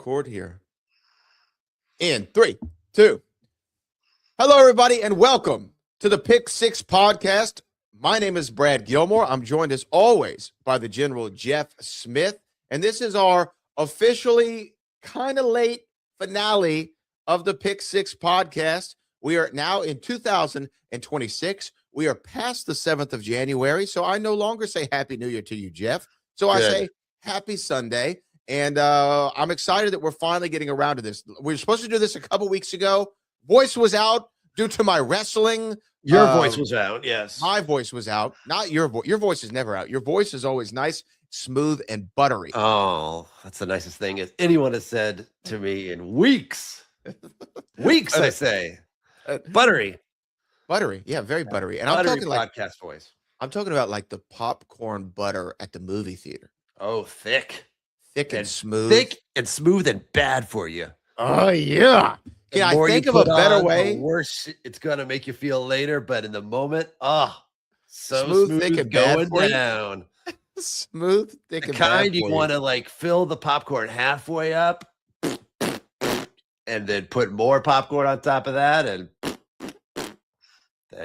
record here. In 3, 2. Hello, everybody, and welcome to the Pick Six podcast. My name is Brad Gilmore. I'm joined as always by the General Jeff Smith, and this is our officially kind of late finale of the Pick Six podcast. We are now in 2026. We are past the 7th of January, so I no longer say Happy New Year to you, Jeff. So I say Happy Sunday, and I'm excited that we're finally getting around to this. We were supposed to do this a couple weeks ago. Voice was out due to my wrestling. Your voice was out, yes. My voice was out, not your voice. Your voice is never out. Your voice is always nice, smooth, and buttery. Oh, that's the nicest thing anyone has said to me in weeks. Weeks, I say. Buttery. Buttery, yeah, very buttery. And buttery I'm talking podcast like voice. I'm talking about like the popcorn butter at the movie theater. Oh, thick and smooth. Thick and smooth and bad for you. Oh, yeah. Can I think of a better way? The worse it's going to make you feel later, but in the moment, so smooth thick, and going bad down. Smooth, thick, The and bad kind you want to like fill the popcorn halfway up and then put more popcorn on top of that. And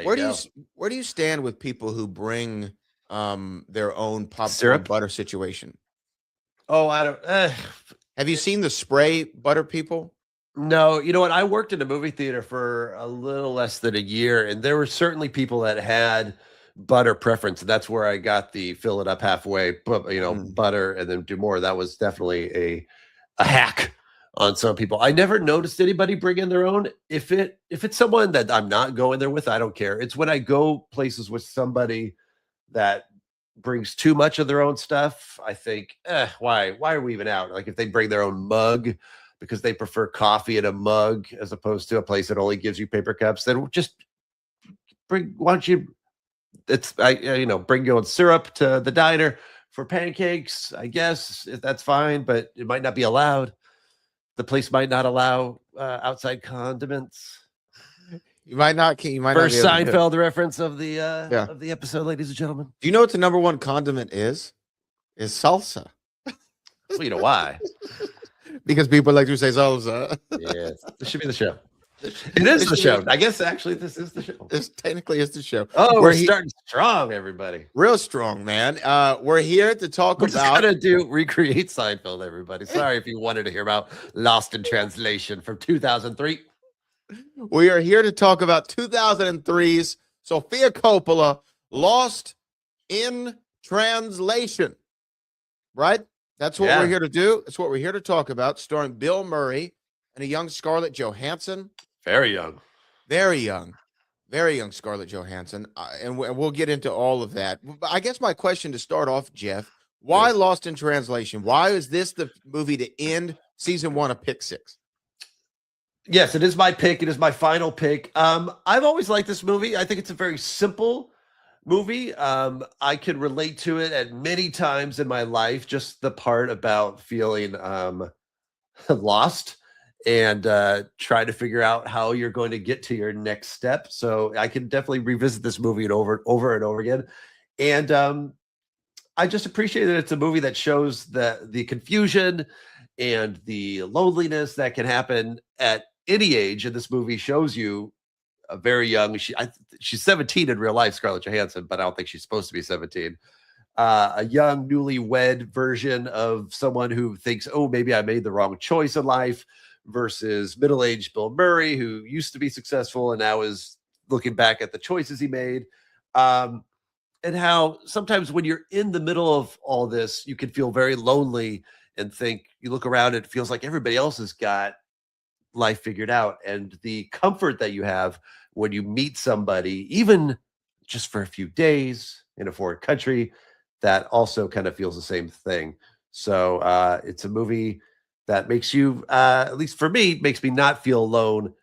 where do you stand with people who bring their own popcorn syrup butter situation? Oh, I don't. Have you seen the spray butter people? No, you know what? I worked in a movie theater for a little less than a year, and there were certainly people that had butter preference. And that's where I got the fill it up halfway, butter and then do more. That was definitely a hack on some people. I never noticed anybody bring in their own. If it's someone that I'm not going there with, I don't care. It's when I go places with somebody that brings too much of their own stuff, I think, why are we even out? Like if they bring their own mug because they prefer coffee in a mug as opposed to a place that only gives you paper cups, then just bring bring your own syrup to the diner for pancakes, I guess, if that's fine, but it might not be allowed. The place might not allow outside condiments. You might not. First Seinfeld reference of the episode, ladies and gentlemen. Do you know what the number one condiment is? Is salsa. Well, you know why? Because people like to say salsa. Yes, this should be the show. It is the show. I guess actually this is the show. This technically is the show. Oh, we're starting strong, everybody. Real strong, man. We're here to talk about. We're just gonna recreate Seinfeld, everybody. Sorry if you wanted to hear about Lost in Translation from 2003. We are here to talk about 2003's Sofia Coppola, Lost in Translation. Right? That's what we're here to do. That's what we're here to talk about, starring Bill Murray and a young Scarlett Johansson. Very young. Very young. Very young Scarlett Johansson. And we'll get into all of that. But I guess my question to start off, Jeff, why Lost in Translation? Why is this the movie to end season 1 of Pick Six? Yes, it is my pick. It is my final pick. I've always liked this movie. I think it's a very simple movie. I could relate to it at many times in my life. Just the part about feeling lost and trying to figure out how you're going to get to your next step. So I can definitely revisit this movie over and over again. And I just appreciate that it's a movie that shows the confusion and the loneliness that can happen at any age. And this movie shows you a very young, she's 17 in real life, Scarlett Johansson, but I don't think she's supposed to be 17. A young, newlywed version of someone who thinks, oh, maybe I made the wrong choice in life, versus middle-aged Bill Murray, who used to be successful and now is looking back at the choices he made. And how sometimes when you're in the middle of all this, you can feel very lonely and think, you look around, it feels like everybody else has got life figured out. And the comfort that you have when you meet somebody, even just for a few days in a foreign country, that also kind of feels the same thing. So it's a movie that makes you, at least for me, makes me not feel alone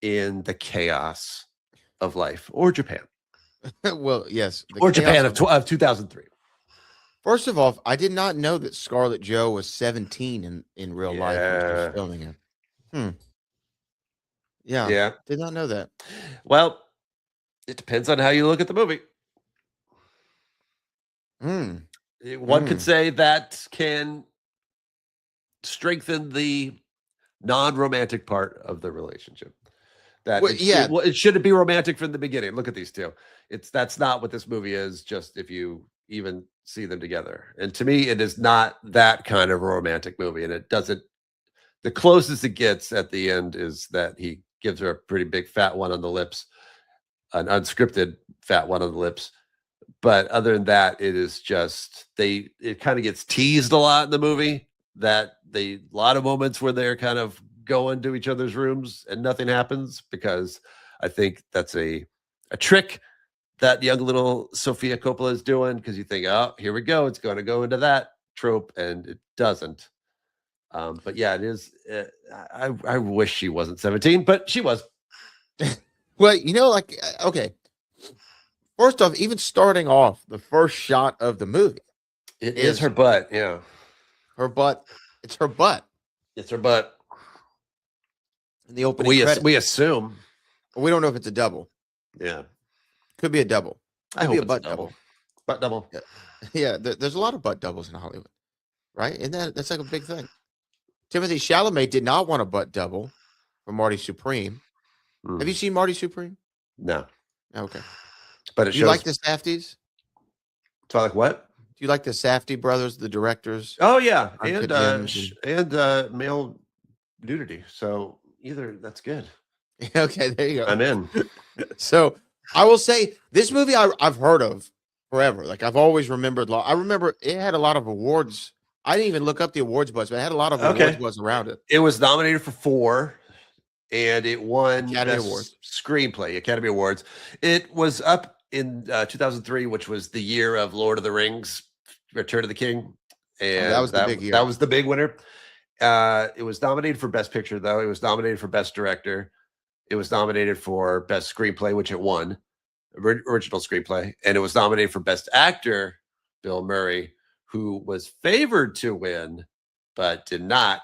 in the chaos of life, or Japan. Well, yes. Or Japan of 2003. First of all, I did not know that Scarlett Jo was 17 in real life when she was filming it. Yeah. Did not know that. Well, it depends on how you look at the movie. One could say that can strengthen the non-romantic part of the relationship. That Well, yeah. it shouldn't be romantic from the beginning. Look at these two. That's not what this movie is. Just if you even see them together, and to me, it is not that kind of romantic movie, and it doesn't. The closest it gets at the end is that he gives her a pretty big fat one on the lips, an unscripted fat one on the lips. But other than that, it is just it kind of gets teased a lot in the movie, that a lot of moments where they're kind of going to each other's rooms and nothing happens, because I think that's a trick that young little Sofia Coppola is doing, because you think, oh, here we go, it's going to go into that trope, and it doesn't. But yeah, it is. I wish she wasn't 17, but she was. Well, like, okay. First off, even starting off, the first shot of the movie, It is her butt. Yeah, her butt. It's her butt. It's her butt. In the opening credits. We assume. We don't know if it's a double. Yeah, could be a double. I hope be a it's butt a double. double. Butt double. Yeah. There's a lot of butt doubles in Hollywood, right? And that's like a big thing. Timothy Chalamet did not want a butt double for Marty Supreme. Have you seen Marty Supreme? No. Okay. But Do you like the Safdies? So I like what? Do you like the Safdie brothers, the directors? Oh yeah, Uncut and male nudity. So either that's good. Okay, there you go. I'm in. So I will say this movie I've heard of forever. Like I've always remembered. I remember it had a lot of awards. I didn't even look up the awards buzz, but it had a lot of awards buzz around it. It was nominated for 4, and it won Academy Awards. Screenplay Academy Awards. It was up in 2003, which was the year of Lord of the Rings, Return of the King, and that was the big year. That was the big winner. It was nominated for Best Picture, though. It was nominated for Best Director. It was nominated for Best Screenplay, which it won, original screenplay, and it was nominated for Best Actor, Bill Murray, who was favored to win, but did not.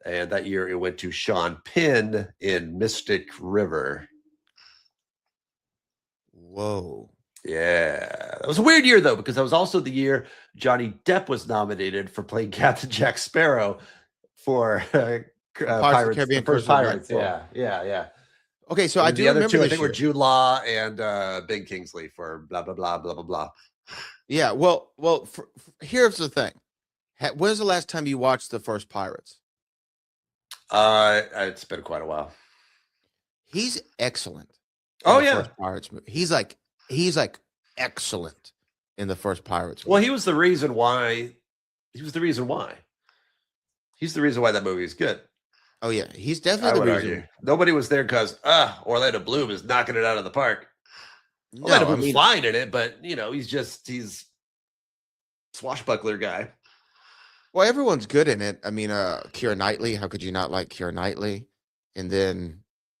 And that year it went to Sean Penn in Mystic River. Whoa. Yeah. That was a weird year, though, because that was also the year Johnny Depp was nominated for playing Captain Jack Sparrow for Pirates of the Caribbean. First Pirates. Yeah. Okay, so I do the other remember two, I think, were Jude Law and Ben Kingsley for blah, blah, blah, blah, blah, blah. Yeah, well, here's the thing. When's the last time you watched the first Pirates? It's been quite a while. He's excellent. Oh yeah, first Pirates movie. He's like excellent in the first Pirates movie. Well, he was the reason why. He's the reason why that movie is good. Oh yeah, he's definitely the reason. Argue. Nobody was there because Orlando Bloom is knocking it out of the park. No, Orlando Bloom's fine in it, but he's swashbuckler guy. Well, everyone's good in it. I mean, Keira Knightley. How could you not like Keira Knightley? And then,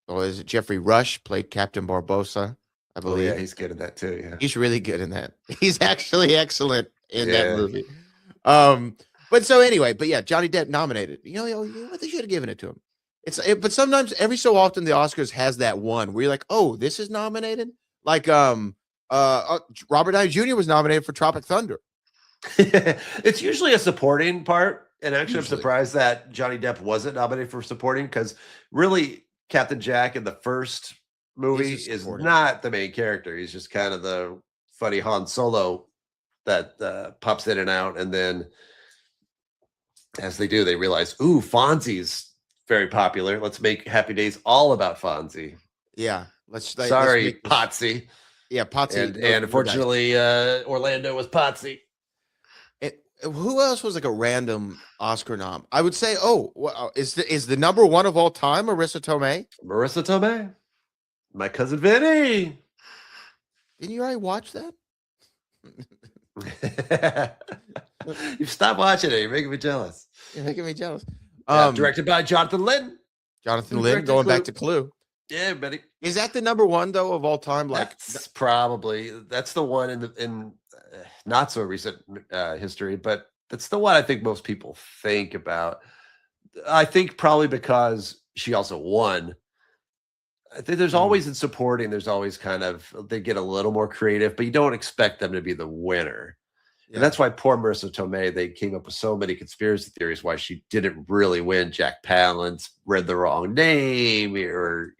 is it Jeffrey Rush played Captain Barbossa? I believe. Oh, yeah, he's good in that too. Yeah, he's really good in that. He's actually excellent in that movie. But so anyway, yeah, Johnny Depp nominated. You know what, they should have given it to him. But sometimes, every so often, the Oscars has that one where you're like, oh, this is nominated. Like Robert Downey Jr. was nominated for Tropic Thunder. It's usually a supporting part, and actually, I'm surprised that Johnny Depp wasn't nominated for supporting, because really, Captain Jack in the first movie is not the main character. He's just kind of the funny Han Solo that pops in and out, and then as they do, they realize, ooh, Fonzie's very popular. Let's make Happy Days all about Fonzie. Yeah, sorry, Potsy. Yeah, Potsy, and unfortunately, Orlando was Potsy. Who else was like a random Oscar nom? I would say, is the number one of all time Marissa Tomei? Marissa Tomei, my cousin Vinny. Didn't you already watch that? You've stopped watching it. You're making me jealous. You're making me jealous. Directed by Jonathan Lynn. Jonathan Lynn, going back to Clue. Yeah, buddy. Is that the number one though of all time? That's the one in not so recent history, but that's the one I think most people think about. I think probably because she also won. I think there's always in supporting, there's always kind of, they get a little more creative, but you don't expect them to be the winner. And that's why poor Marissa Tomei, they came up with so many conspiracy theories why she didn't really win. Jack Palance read the wrong name, or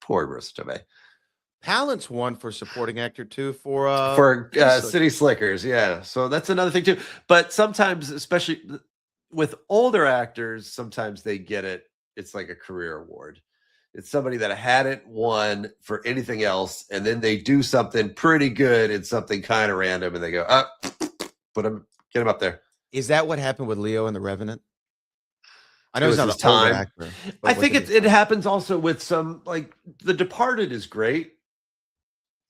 poor Marissa Tomei. Palance won for supporting actor too for City Slickers. Yeah. So that's another thing too. But sometimes, especially with older actors, sometimes they get it. It's like a career award. It's somebody that hadn't won for anything else, and then they do something pretty good and something kind of random, and they go, get him up there. Is that what happened with Leo in The Revenant? I know he's not an older actor. I think it happens also with some, like The Departed is great.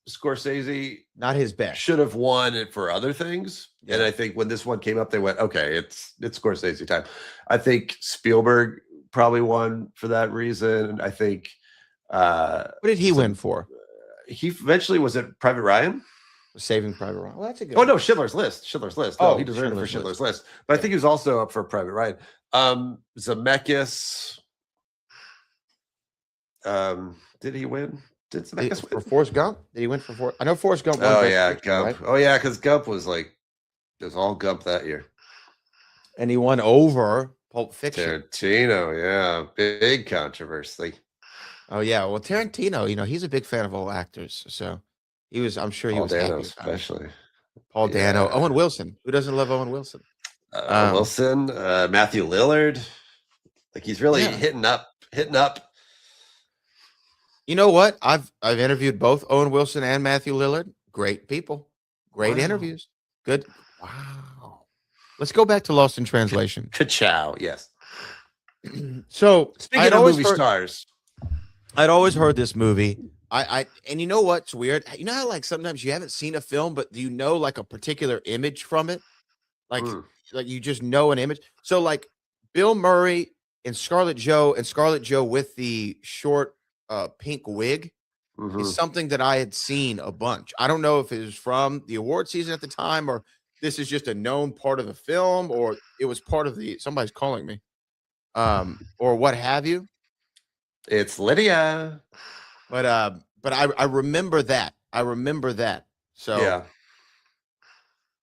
Scorsese, not his best, should have won it for other things. Yeah. And I think when this one came up, they went, okay, it's Scorsese time. I think Spielberg probably won for that reason. I think what did he win for? He eventually was it Private Ryan? Saving Private Ryan. Well, that's a good one. No, Schindler's List. No, he deserved it for Schindler's List. But I think he was also up for Private Ryan. Zemeckis. Did he win? Did Zemeckis win for Forrest Gump? Did he win for Forrest? I know Forrest Gump won. Oh yeah, Gump. Right? Oh yeah, because Gump was it was all Gump that year. And he won over Pulp Fiction. Tarantino, yeah. Big controversy. Oh yeah. Well, Tarantino, he's a big fan of all actors. So I'm sure he was Paul Dano, happy especially. Paul Dano. Owen Wilson. Who doesn't love Owen Wilson? Wilson, Matthew Lillard. He's really hitting up. You know what? I've interviewed both Owen Wilson and Matthew Lillard. Great people. Great interviews. Good. Wow. Let's go back to Lost in Translation. Ka-chow, yes. So speaking of movie stars, I'd always heard this movie. And you know what's weird? You know how sometimes you haven't seen a film, but you know a particular image from it? Like you just know an image. So Bill Murray and Scarlett Joe with the short pink wig is something that I had seen a bunch. I don't know if it was from the award season at the time, or this is just a known part of the film, or it was part of somebody's calling me, or what have you. It's Lydia. But I remember that. So yeah.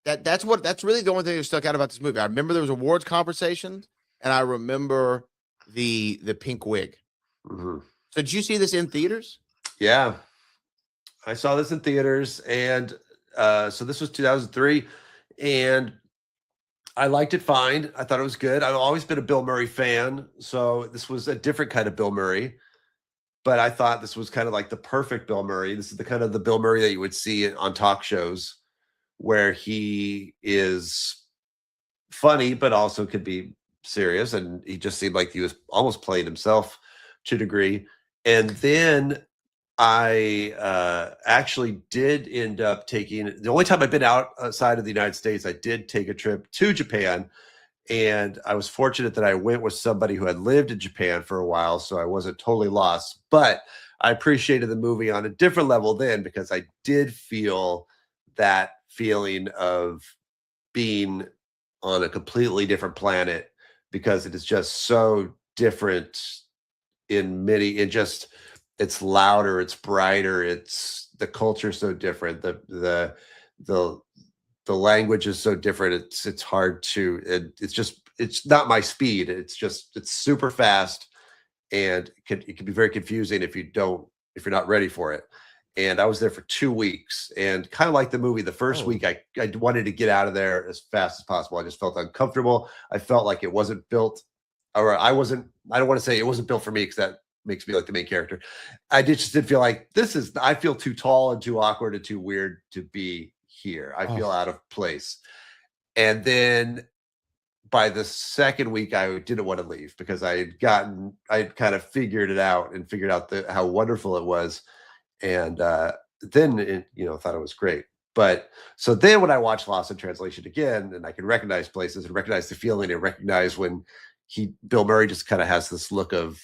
That's really the only thing that stuck out about this movie. I remember there was awards conversations, and I remember the pink wig. So did you see this in theaters? Yeah, I saw this in theaters, and so this was 2003, and I liked it fine. I thought it was good. I've always been a Bill Murray fan, so this was a different kind of Bill Murray. But I thought this was kind of the perfect Bill Murray. This is the kind of the Bill Murray that you would see on talk shows, where he is funny, but also could be serious. And he just seemed like he was almost playing himself to a degree. And then I actually did end up taking, the only time I've been outside of the United States, I did take a trip to Japan. And I was fortunate that I went with somebody who had lived in Japan for a while, so I wasn't totally lost. But I appreciated the movie on a different level then, because I did feel that feeling of being on a completely different planet, because it is just so different it's louder, it's brighter, it's the culture so different, the language is so different. It's hard to, it's not my speed. It's super fast, and it can be very confusing if you're not ready for it. And I was there for 2 weeks, and kind of like the movie, the first week I wanted to get out of there as fast as possible. I just felt uncomfortable. I felt like it wasn't built, or I don't want to say it wasn't built for me, because that makes me like the main character. I just did feel like I feel too tall and too awkward and too weird to be here. I feel out of place. And then by the second week, I didn't want to leave, because I had kind of figured it out and figured out how wonderful it was. And then thought it was great. But so then when I watched Lost in Translation again, and I can recognize places and recognize the feeling and recognize when Bill Murray just kind of has this look of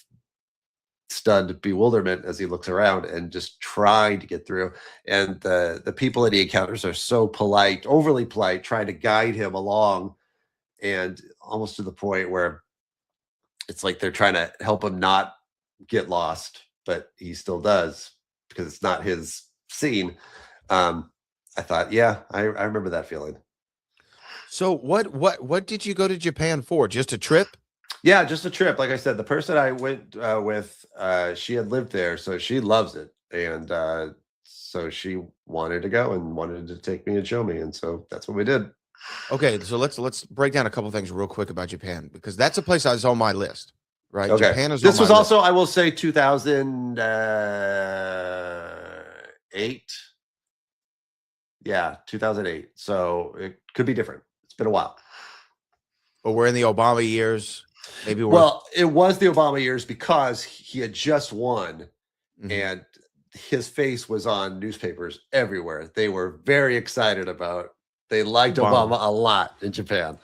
stunned bewilderment as he looks around and just trying to get through. And the people that he encounters are so polite, overly polite, trying to guide him along, and almost to the point where it's like they're trying to help him not get lost, but he still does, because it's not his scene. I thought, yeah, I remember that feeling. So what did you go to Japan for? Just a trip? Yeah, just a trip. Like I said, the person I went with, she had lived there, so she loves it, and so she wanted to go and wanted to take me and show me, and so that's what we did. Okay, so let's break down a couple things real quick about Japan because that's a place that's on my list, right? Okay, Japan is on this my was list. also, I will say, 2008. Yeah, 2008. So it could be different. It's been a while. But we're in the Obama years. Maybe we're Well, it was the Obama years because he had just won, and his face was on newspapers everywhere. They were very excited about. They liked Obama. Obama a lot in Japan.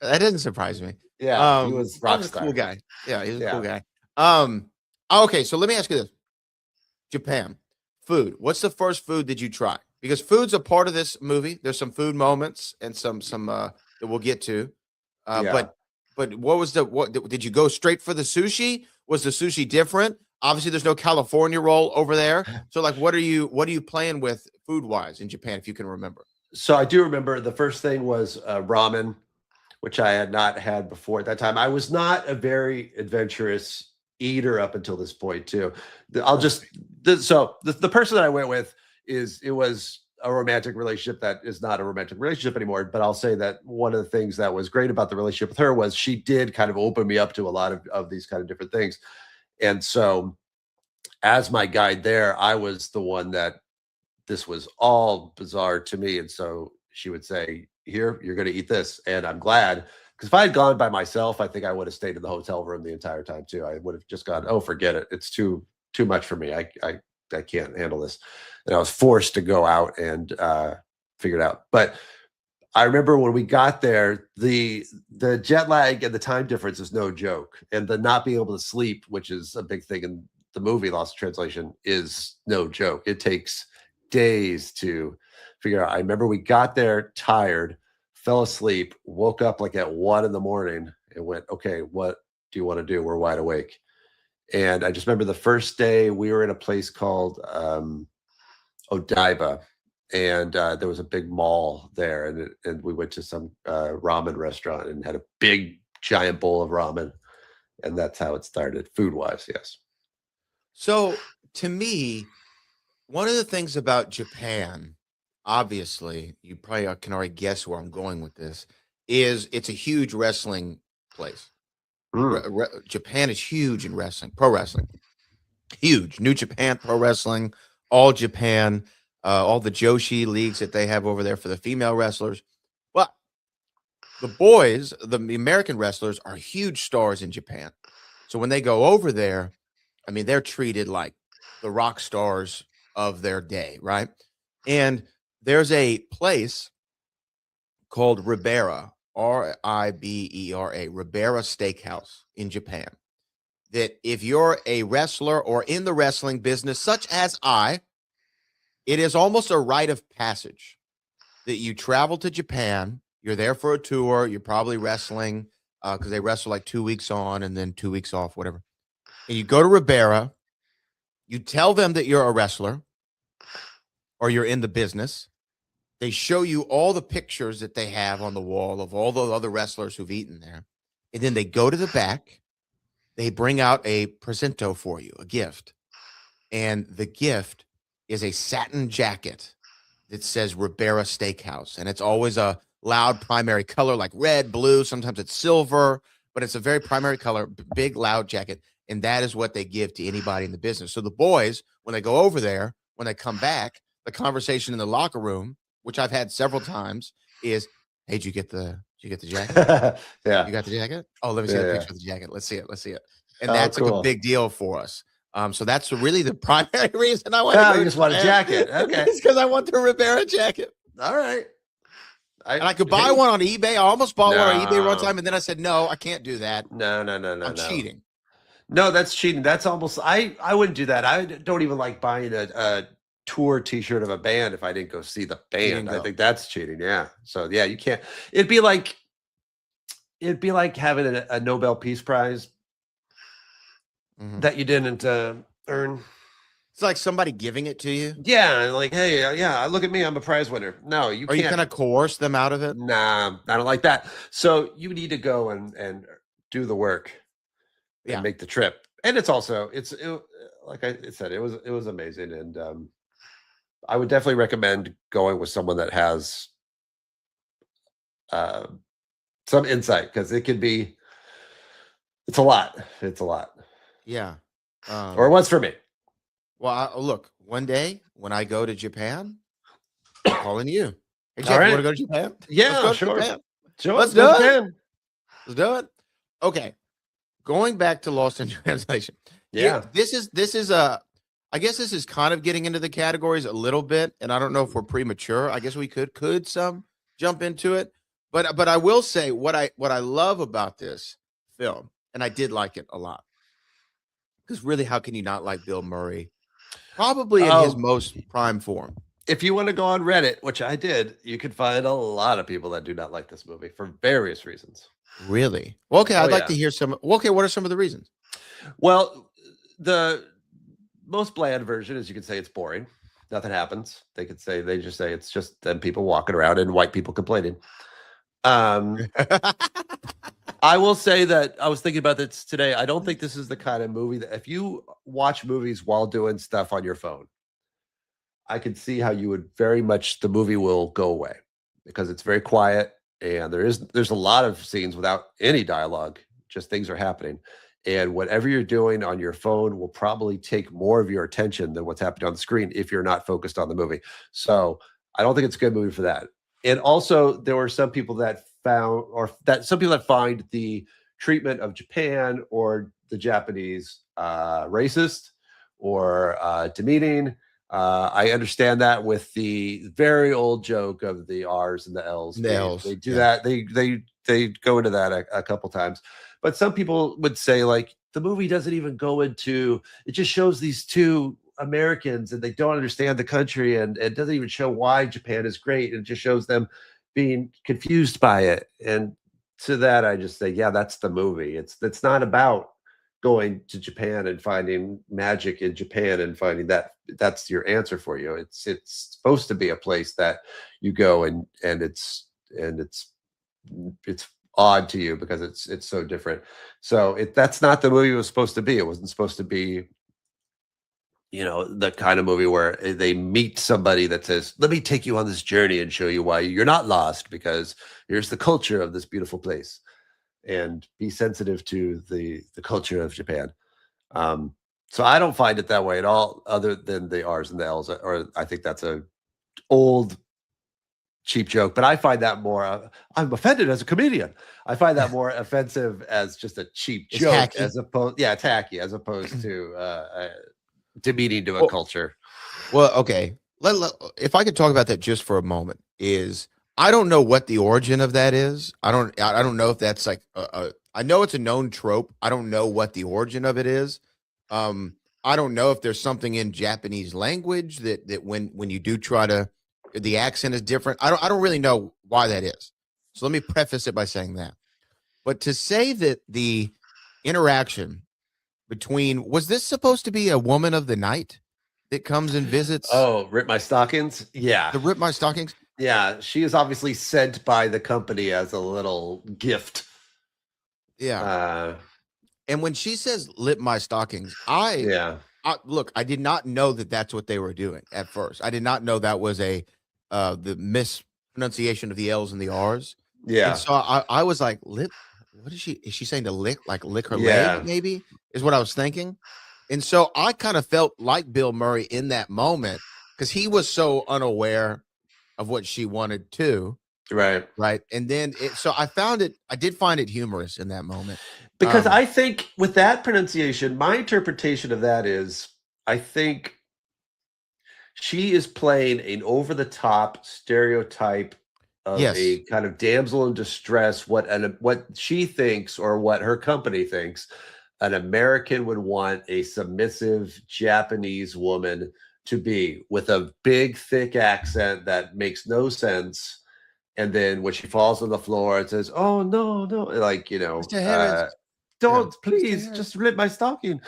That didn't surprise me. Yeah, he was rock Obama's a cool star. guy. Yeah, he's a cool Yeah. guy. Okay, so let me ask you this. Japan, food. What's the first food that you try? Because food's a part of this movie. There's some food moments and some that we'll get to. Yeah. But what did you go straight for the sushi? Was the sushi different? Obviously, there's no California roll over there. So, like, what are you playing with food wise in Japan, if you can remember? So I do remember the first thing was ramen, which I had not had before at that time. I was not a very adventurous eater up until this point, too. I'll just the person that I went with it was a romantic relationship that is not a romantic relationship anymore. But I'll say that one of the things that was great about the relationship with her was she did kind of open me up to a lot of these kind of different things. And so as my guide there, I was the one that this was all bizarre to me. And so she would say, here, you're going to eat this. And I'm glad, because if I had gone by myself, I think I would have stayed in the hotel room the entire time too. I would have just gone, oh, forget it. It's too much for me. I can't handle this. And I was forced to go out and figure it out. But I remember when we got there, the jet lag and the time difference is no joke. And the not being able to sleep, which is a big thing in the movie Lost in Translation, is no joke. It takes days to figure out. I remember we got there tired, fell asleep, woke up like at 1 a.m. and went, okay, what do you want to do? We're wide awake. And I just remember the first day we were in a place called Odaiba, and there was a big mall there, and we went to some ramen restaurant and had a big giant bowl of ramen, and that's how it started, food wise. Yes. So, to me, one of the things about Japan, obviously, you probably can already guess where I'm going with this, is it's a huge wrestling place. Japan is huge in wrestling, pro wrestling, huge. New Japan Pro Wrestling, All Japan, all the Joshi leagues that they have over there for the female wrestlers. But the boys, the American wrestlers, are huge stars in Japan. So when they go over there, I mean, they're treated like the rock stars of their day, right? And there's a place called Ribera, Ribera, Ribera Steakhouse in Japan. That if you're a wrestler or in the wrestling business, such as it is almost a rite of passage that you travel to Japan. You're there for a tour. You're probably wrestling because they wrestle like 2 weeks on and then 2 weeks off, whatever. And you go to Ribera. You tell them that you're a wrestler or you're in the business. They show you all the pictures that they have on the wall of all the other wrestlers who've eaten there. And then they go to the back. They bring out a presento for you, a gift. And the gift is a satin jacket that says Ribera Steakhouse. And it's always a loud primary color like red, blue. Sometimes it's silver, but it's a very primary color, big, loud jacket. And that is what they give to anybody in the business. So the boys, when they go over there, when they come back, the conversation in the locker room, which I've had several times, is, hey, did you get the jacket? Yeah. You got the jacket? Oh, let me see Yeah, the yeah. picture of the jacket. Let's see it. Let's see it. And Oh, that's like a cool. big deal for us. So that's really the primary reason I want to Oh, go you just want a Japan. jacket. Okay. It's because I want the Ribera jacket. All right. And I could buy one on eBay. I almost bought one on eBay one No. time, and then I said, no, I can't do that. No. I'm cheating. No, that's cheating. That's almost, I wouldn't do that. I don't even like buying a tour t-shirt of a band if I didn't go see the band. I think that's cheating. Yeah. So yeah, you can't. It'd be like having a Nobel Peace Prize that you didn't earn. It's like somebody giving it to you. Yeah, like, hey, yeah, look at me, I'm a prize winner. No, you Or you can't. kind of coerce them out of it. Nah, I don't like that. So you need to go and do the work and Yeah. make the trip. And it's also like I said, it was amazing, and I would definitely recommend going with someone that has uh, some insight, because it's a lot. It's a lot, Yeah. or it was for me. Well, look, one day when I go to Japan, I'm calling you. Hey, All Jeff, you want to right. go to Japan? Let's Yeah, go to sure. Japan. Sure. Let's Go do to it. Japan. Let's do it. Okay. Going back to Lost in Translation. Yeah. This is a I guess this is kind of getting into the categories a little bit, and I don't know if we're premature. I guess we could some jump into it. But I will say what I love about this film, and I did like it a lot. Because really, how can you not like Bill Murray? Probably in his Oh, most prime form. if you want to go on Reddit, which I did, you could find a lot of people that do not like this movie for various reasons. Really? Well, okay, Oh, I'd like yeah. to hear some. Well, okay, what are some of the reasons? Well, the most bland version is, you could say it's boring. Nothing happens. They just say it's just them people walking around and white people complaining. I will say that I was thinking about this today. I don't think this is the kind of movie that, if you watch movies while doing stuff on your phone, I could see how you would the movie will go away, because it's very quiet, and there's a lot of scenes without any dialogue, just things are happening. And whatever you're doing on your phone will probably take more of your attention than what's happening on the screen if you're not focused on the movie. So I don't think it's a good movie for that. And also, there were some people that find the treatment of Japan or the Japanese racist or demeaning. I understand that with the very old joke of the R's and the L's. They do that. They go into that a couple times. But some people would say, like, the movie doesn't even go into, it just shows these two Americans and they don't understand the country, and it doesn't even show why Japan is great. It just shows them being confused by it. And to that, I just say, yeah, that's the movie. It's not about going to Japan and finding magic in Japan and finding that's your answer for you. It's supposed to be a place that you go and it's odd to you because it's so different. So that's not the movie it was supposed to be. It wasn't supposed to be, the kind of movie where they meet somebody that says, let me take you on this journey and show you why you're not lost, because here's the culture of this beautiful place, and be sensitive to the culture of Japan. So I don't find it that way at all, other than the R's and the L's, or I think that's a old cheap joke, but I find that more, I'm offended as a comedian. I find that more offensive as just a cheap It's joke, hacky. as opposed, tacky, as opposed to demeaning to a culture. Well, okay. If I could talk about that just for a moment, I don't know what the origin of that is. I don't know if that's like I know it's a known trope. I don't know what the origin of it is. I don't know if there's something in Japanese language that when you do try to, the accent is different. I don't really know why that is. So let me preface it by saying that. But to say that the interaction was this supposed to be a woman of the night that comes and visits? Oh, rip my stockings. Yeah. The rip my stockings. Yeah. She is obviously sent by the company as a little gift. Yeah. And when she says "lip my stockings," look, I did not know that that's what they were doing at first. I did not know that was the mispronunciation of the L's and the R's. Yeah. And so I was like, lip. What is she? Is she saying to lick her Yeah. leg? Maybe is what I was thinking. And so I kind of felt like Bill Murray in that moment because he was so unaware of what she wanted to. Right. Right. And then I did find it humorous in that moment. Because I think with that pronunciation, my interpretation of that is, I think she is playing an over-the-top stereotype of a kind of damsel in distress, what she thinks, or what her company thinks an American would want a submissive Japanese woman to be, with a big, thick accent that makes no sense. And then when she falls on the floor, it says, "Oh, no, no," like, Mr. Harris. don't, please, just rip my stocking.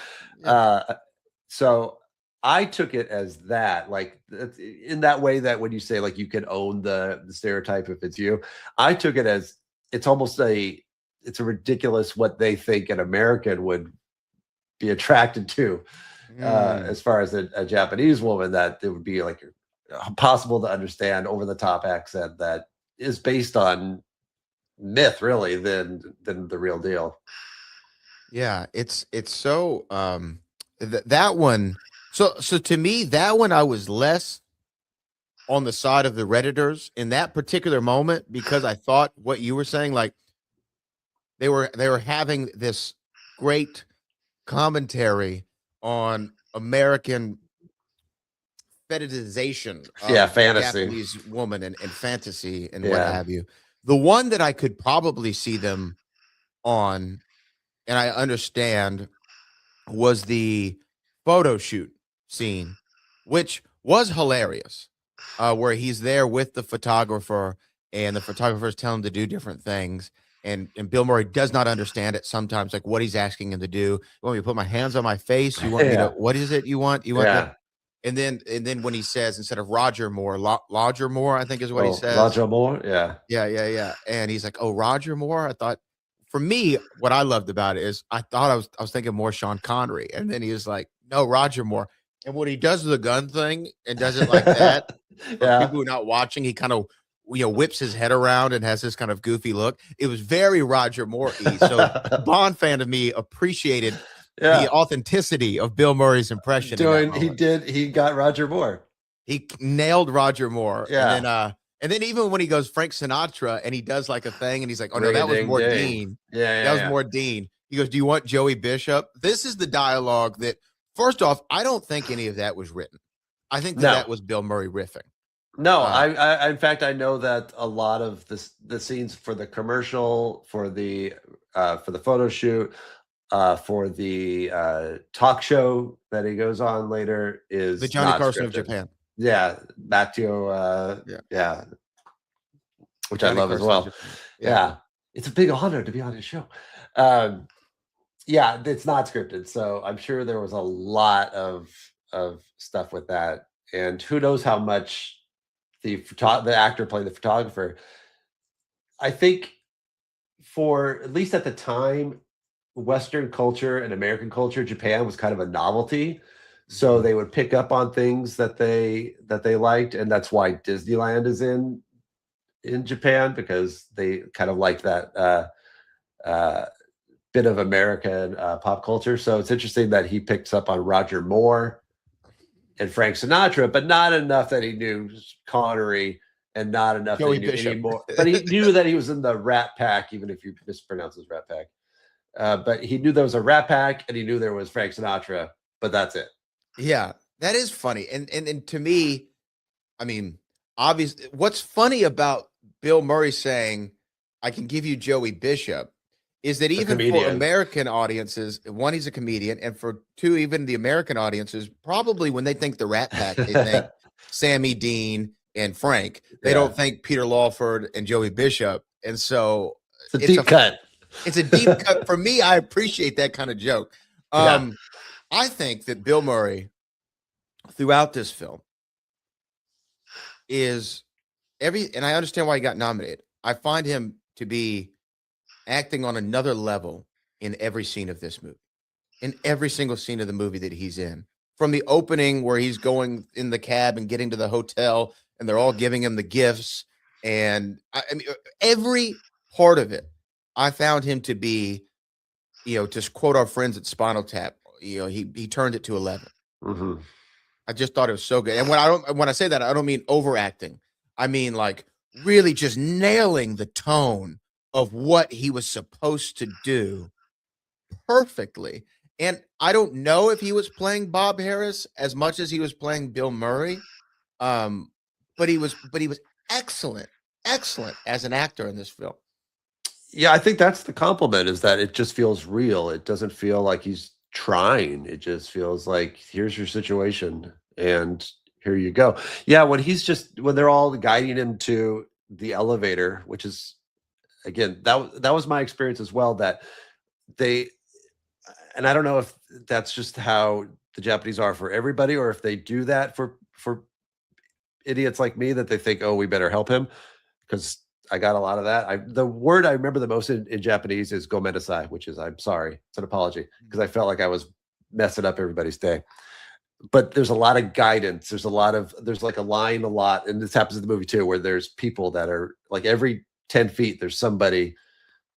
Yeah. So I took it as that, like in that way that when you say like you can own the stereotype if it's you, I took it as it's almost it's a ridiculous what they think an American would be attracted to, Mm. as far as a Japanese woman, that it would be like impossible to understand over the top accent that is based on myth really than the real deal. Yeah, it's so that one. So to me, that one I was less on the side of the Redditors in that particular moment because I thought what you were saying, like they were having this great commentary on American fetishization Yeah, of the fantasy. Japanese woman and fantasy and what Yeah. have you. The one that I could probably see them on, and I understand, was the photo shoot scene, which was hilarious, where he's there with the photographer, and the photographer is telling him to do different things, and Bill Murray does not understand it sometimes, like what he's asking him to do. You want me to put my hands on my face? You want me to? Yeah. What is it you want? You want that? Yeah. And then when he says instead of Roger Moore, Lodger Moore, I think is what he Oh, says. Roger Moore. Yeah. Yeah, yeah, yeah. And he's like, "Oh, Roger Moore." I thought, for me, what I loved about it is I thought I was thinking more Sean Connery, and then he was like, "No, Roger Moore." And when he does the gun thing and does it like that, for Yeah. people who are not watching, he kind of whips his head around and has this kind of goofy look. It was very Roger Moore-y. So the Bond fan of me appreciated the Yeah. authenticity of Bill Murray's impression in that moment. He got Roger Moore. He nailed Roger Moore, Yeah. and then even when he goes Frank Sinatra and he does like a thing and he's like, "Oh no, Ring a that was ding more ding. Dean. Yeah, That yeah, was yeah. more Dean." He goes, "Do you want Joey Bishop?" This is the dialogue that, first off, I don't think any of that was written. I think that No. that was Bill Murray riffing. No, Uh, in fact, I know that a lot of the scenes for the commercial, for the photo shoot, for the talk show that he goes on later the is Johnny not Carson of scripted. Japan. Yeah, Matteo, Yeah, yeah, which I Johnny love as Carson of well. Japan. Yeah. Yeah, it's a big honor to be on his show. Um, yeah, it's not scripted, so I'm sure there was a lot of stuff with that, and who knows how much the actor playing the photographer. I think for at least at the time, Western culture and American culture, Japan was kind of a novelty. So Mhm. they would pick up on things that they liked, and that's why Disneyland is in Japan because they kind of like that uh, bit of American pop culture. So it's interesting that he picks up on Roger Moore and Frank Sinatra, but not enough that he knew Connery and not enough that he Joey knew any Bishop. more. But he knew that he was in the Rat Pack, even if you mispronounce his Rat Pack. But he knew there was a Rat Pack, and he knew there was Frank Sinatra. But that's it. Yeah, that is funny, and to me, I mean, obviously, what's funny about Bill Murray saying, "I can give you Joey Bishop," is that A even for comedian. American audiences, one, he's a comedian, and for two, even the American audiences, probably when they think the Rat Pack, they think Sammy Dean and Frank. They Yeah, don't think Peter Lawford and Joey Bishop, and so it's a it's a deep cut. it's a deep cut for me. I appreciate that kind of joke. Yeah, Um, I think that Bill Murray throughout this film is and I understand why he got nominated. I find him to be acting on another level in every scene of this movie, in every single scene of the movie that he's in. From the opening where he's going in the cab and getting to the hotel and they're all giving him the gifts. And I mean, every part of it, I found him to be, to quote our friends at Spinal Tap, he turned it to 11. hmm I just thought it was so good. And when I say that, I don't mean overacting. I mean like really just nailing the tone of what he was supposed to do perfectly. And I don't know if he was playing Bob Harris as much as he was playing Bill Murray. Um, but he was excellent, excellent as an actor in this film. yeah. I think that's the compliment is that it just feels real. It doesn't feel like he's trying. It just feels like here's your situation, and here you go. Yeah, when they're all guiding him to the elevator, which is again that was my experience as well. That they and I don't know if that's just how the Japanese are for everybody, or if they do that for idiots like me that they think, oh, we better help him, because I got a lot of that. The word I remember the most in Japanese is gomendasai, which is I'm sorry. It's an apology, because I felt like I was messing up everybody's day. But there's a lot of guidance. There's like a line a lot, and this happens in the movie too, where there's people that are like every 10 feet, there's somebody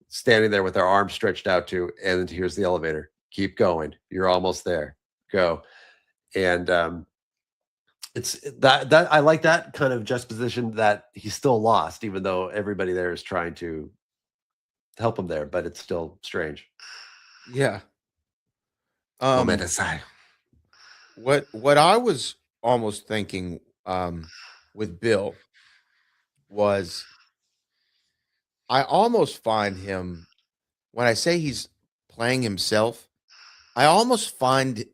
standing there with their arms stretched out to, and here's the elevator. Keep going. You're almost there. Go. And it's that I like that kind of juxtaposition, that he's still lost, even though everybody there is trying to help him there, but it's still strange. Yeah. Gomendasai. What I was almost thinking with Bill was, I almost find him, when I say he's playing himself, I almost find,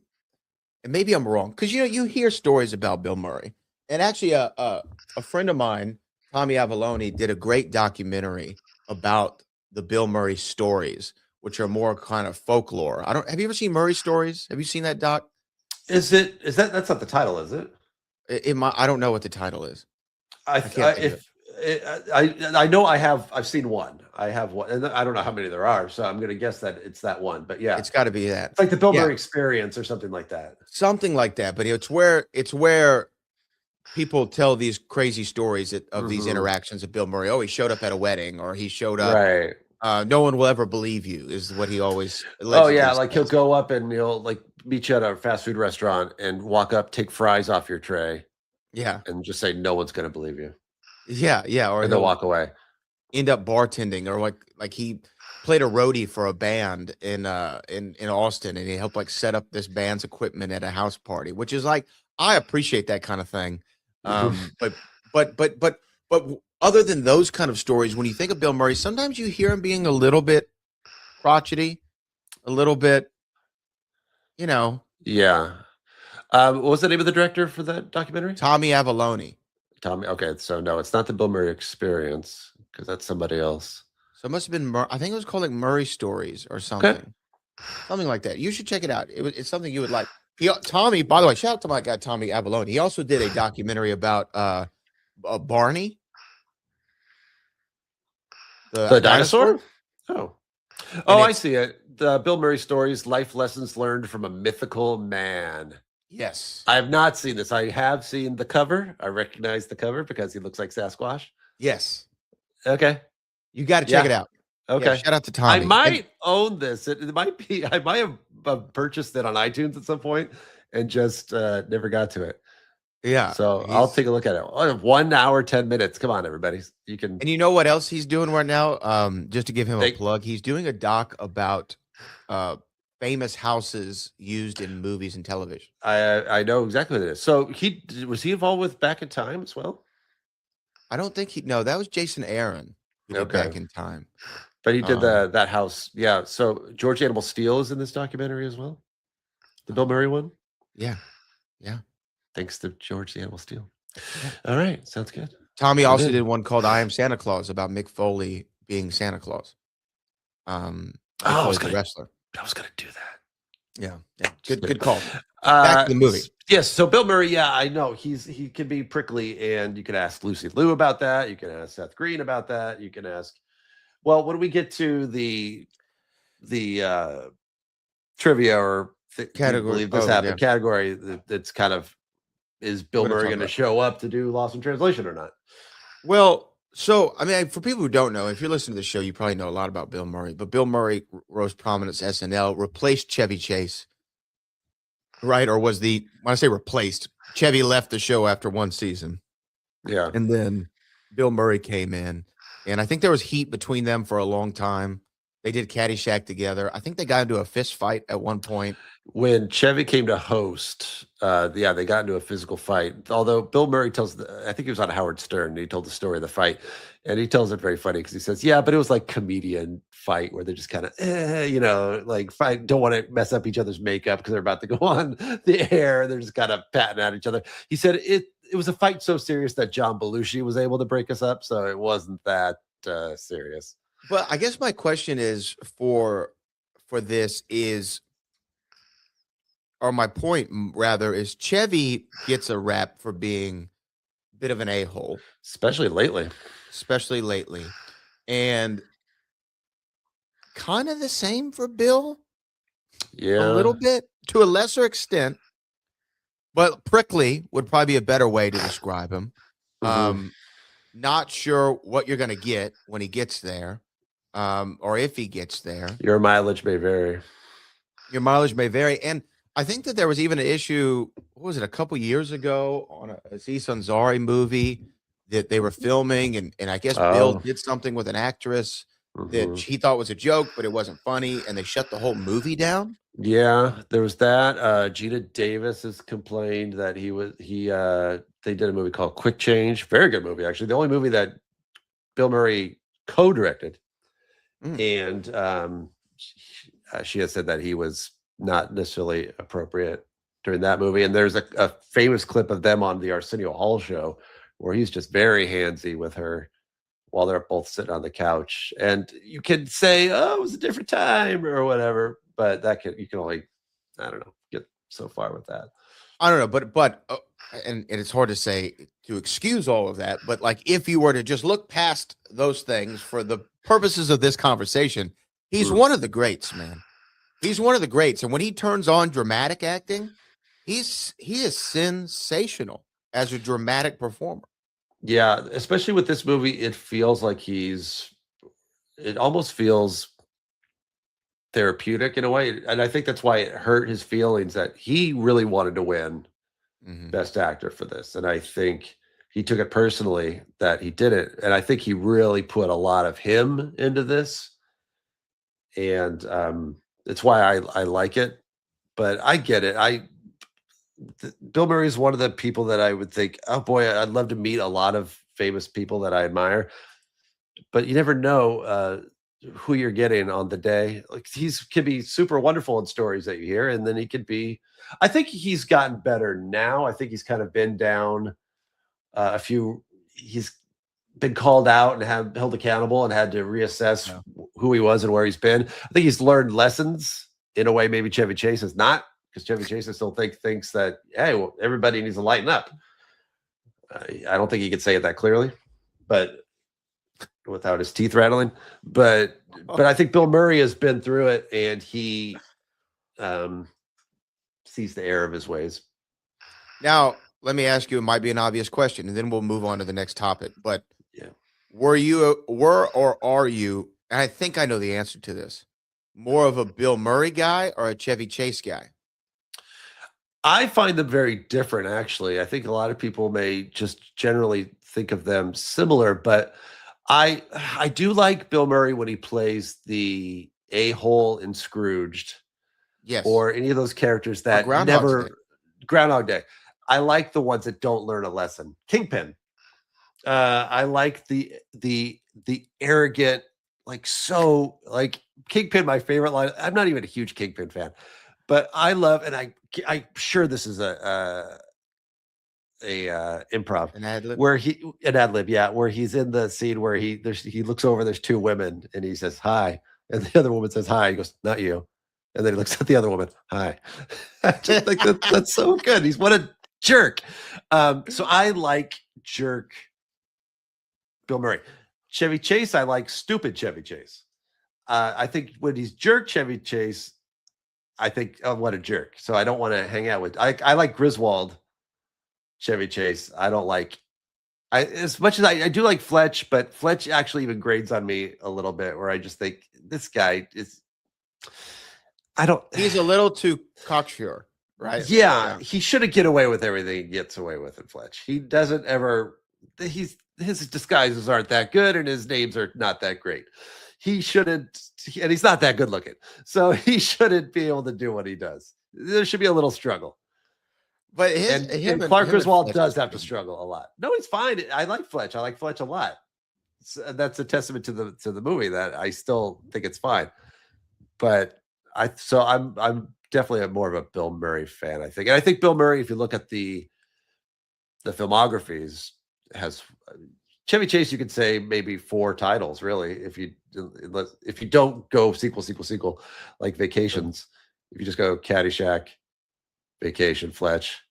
and maybe I'm wrong, because you hear stories about Bill Murray, and actually a friend of mine, Tommy Avalone, did a great documentary about the Bill Murray stories, which are more kind of folklore. Have you ever seen Murray Stories? Have you seen that doc? Is that's not the title, is it? I don't know what the title is. I can't think of I know I've seen one. I have one, and I don't know how many there are, so I'm going to guess that it's that one. But yeah, It's got to be that. it's like the Bill Yeah. Murray Experience or something like that. Something like that, but it's where people tell these crazy stories of these Mhm. interactions of Bill Murray. Oh, he showed up at a wedding, or he showed up. Right. No one will ever believe you, is what he always Oh allegedly yeah, like he'll says. go up and he'll like meet you at a fast food restaurant and walk up, take fries off your tray, Yeah, and just say no one's going to believe you, yeah, or and they'll he'll walk away. end up bartending, or like he played a roadie for a band in Austin, and he helped like set up this band's equipment at a house party, which is like, I appreciate that kind of thing. But other than those kind of stories, when you think of Bill Murray, sometimes you hear him being a little bit crotchety, a little bit, you know, Yeah. What was the name of the director for that documentary? Tommy Avalone. Tommy. Okay, so no, it's not the Bill Murray Experience, because that's somebody else. So it must have been I think it was called like Murray Stories or Okay. something like that. You should check it out. It's something you would like. Tommy, by the way, shout out to my guy Tommy Avalone. He also did a documentary about Barney, The the dinosaur. dinosaur? Oh. And Oh, I it's see it. The Bill Murray Stories, Life Lessons Learned from a Mythical Man. Yes, I have not seen this. I have seen the cover. I recognize the cover because he looks like Sasquatch. yes, Okay. you got to check it out. Yeah, Okay. shout out to I Tommy. might own this. It might be, I might have purchased it on iTunes at some point and just never got to it. Yeah, So I'll take a look at it. 1 hour, 10 minutes. Come on, everybody. You can. And you know what else he's doing right now? Just to give him a They- plug, he's doing a doc about famous houses used in movies and television. I know exactly what it is. So was he involved with Back in Time as well? I don't think no, that was Jason Aaron who did Back in Time. But he did that house. Yeah. So George Animal Steel is in this documentary as well. The Bill Murray one. Yeah. Yeah. Thanks to George the Animal Steel. Yeah. All right. Sounds good. Tommy also did one called I Am Santa Claus about Mick Foley being Santa Claus. Mick Foley's the wrestler. I was gonna do that. Yeah. Good call. Back to the movie. Yes. So Bill Murray, yeah, I know he can be prickly, and you can ask Lucy Liu about that. You can ask Seth Green about that. You can ask. Well, when we get to the trivia or Category, believe this happened category, that's kind of, is Bill Murray going to show up to do Lost in Translation or not? Well, so I mean, for people who don't know, if you're listening to the show, you probably know a lot about Bill Murray. But Bill Murray rose prominence SNL, replaced Chevy Chase, right? Or when I say replaced, Chevy left the show after one season. Yeah. And then Bill Murray came in. And I think there was heat between them for a long time. They did Caddyshack together. I think they got into a fist fight at one point. When Chevy came to host, they got into a physical fight. Although Bill Murray I think he was on Howard Stern, and he told the story of the fight. And he tells it very funny because he says, yeah, but it was like comedian fight where they're just kind of, like fight, don't want to mess up each other's makeup because they're about to go on the air. They're just kind of patting at each other. He said it was a fight so serious that John Belushi was able to break us up. So it wasn't that serious. But I guess my question is for this is, or my point rather, is Chevy gets a rap for being a bit of an a-hole, especially lately. especially lately. And kind of the same for Bill, a Yeah. little bit to a lesser extent, but prickly would probably be a better way to describe him. Mhm. Um, Not sure what you're going to get when he gets there, or if he gets there. Your mileage may vary. Your mileage may vary. And I think that there was even an issue, what was it, a couple years ago on a Aziz Ansari movie that they were filming. And I guess Bill Oh. did something with an actress that Mhm. he thought was a joke, but it wasn't funny. And they shut the whole movie down. Yeah, there was that. Gina Davis has complained that they did a movie called Quick Change. Very good movie, actually. The only movie that Bill Murray co-directed. Mm, And she has said that he was not necessarily appropriate during that movie. And there's a famous clip of them on the Arsenio Hall show where he's just very handsy with her while they're both sitting on the couch. And you can say, "Oh, it was a different time" or whatever, but you can only, I don't know, get so far with that. I don't know, and it's hard to say to excuse all of that, but like if you were to just look past those things for the purposes of this conversation, he's Mm. one of the greats, man. He's one of the greats, and when he turns on dramatic acting, he is sensational as a dramatic performer. Yeah, especially with this movie, it feels like it almost feels therapeutic in a way. And I think that's why it hurt his feelings that he really wanted to win Mhm. Best Actor for this. And I think he took it personally that he did it. And I think he really put a lot of him into this. And it's why I like it. But I get it. Bill Murray is one of the people that I would think, oh boy, I'd love to meet a lot of famous people that I admire. But you never know who you're getting on the day. Like can be super wonderful in stories that you hear, and then he could be. I think he's gotten better now. I think he's kind of been down a few. He's been called out and held accountable and had to reassess Yeah. who he was and where he's been. I think he's learned lessons in a way maybe Chevy Chase is not, because Chevy Chase still thinks that, hey, well, everybody needs to lighten up. I don't think he could say it that clearly, but without his teeth rattling. But I think Bill Murray has been through it, and he sees the error of his ways. Now, let me ask you, it might be an obvious question, and then we'll move on to the next topic. But Yeah. were or are you, and I think I know the answer to this, more of a Bill Murray guy or a Chevy Chase guy? I find them very different, actually. I think a lot of people may just generally think of them similar, but I do like Bill Murray when he plays the a-hole in Scrooged Yes. or any of those characters Or that Groundhog's Day. never Groundhog Day. I like the ones that don't learn a lesson. Kingpin. I like the arrogant, like Kingpin. My favorite line. I'm not even a huge Kingpin fan, but I love, and I'm sure this is a improv An ad lib? where an ad lib, yeah, where he's in the scene where he looks over, there's two women, and he says hi, and the other woman says hi. He goes, not you, and then he looks at the other woman, hi. I just think that's so good. He's what a jerk. So I like jerk Bill Murray. Chevy Chase, I like stupid Chevy Chase. I think when he's jerk Chevy Chase, I think, oh, what a jerk. So I don't want to hang out with. I like Griswold Chevy Chase. I don't like. As much as I do like Fletch, but Fletch actually even grades on me a little bit, where I just think this guy is. I don't. He's a little too cocksure, right? Yeah, he shouldn't get away with everything he gets away with in Fletch. He doesn't ever. His disguises aren't that good, and his names are not that great. He shouldn't, and he's not that good looking, so he shouldn't be able to do what he does. There should be a little struggle. But And Clark Griswold does have to struggle a lot. No, he's fine. I like Fletch. I like Fletch a lot. So that's a testament to the movie that I still think it's fine. But I'm definitely more of a Bill Murray fan, I think. And I think Bill Murray, if you look at the filmographies, has Chevy Chase, you could say maybe 4 titles, really, if you don't go sequel like Vacations. If you just go Caddyshack, Vacation, Fletch.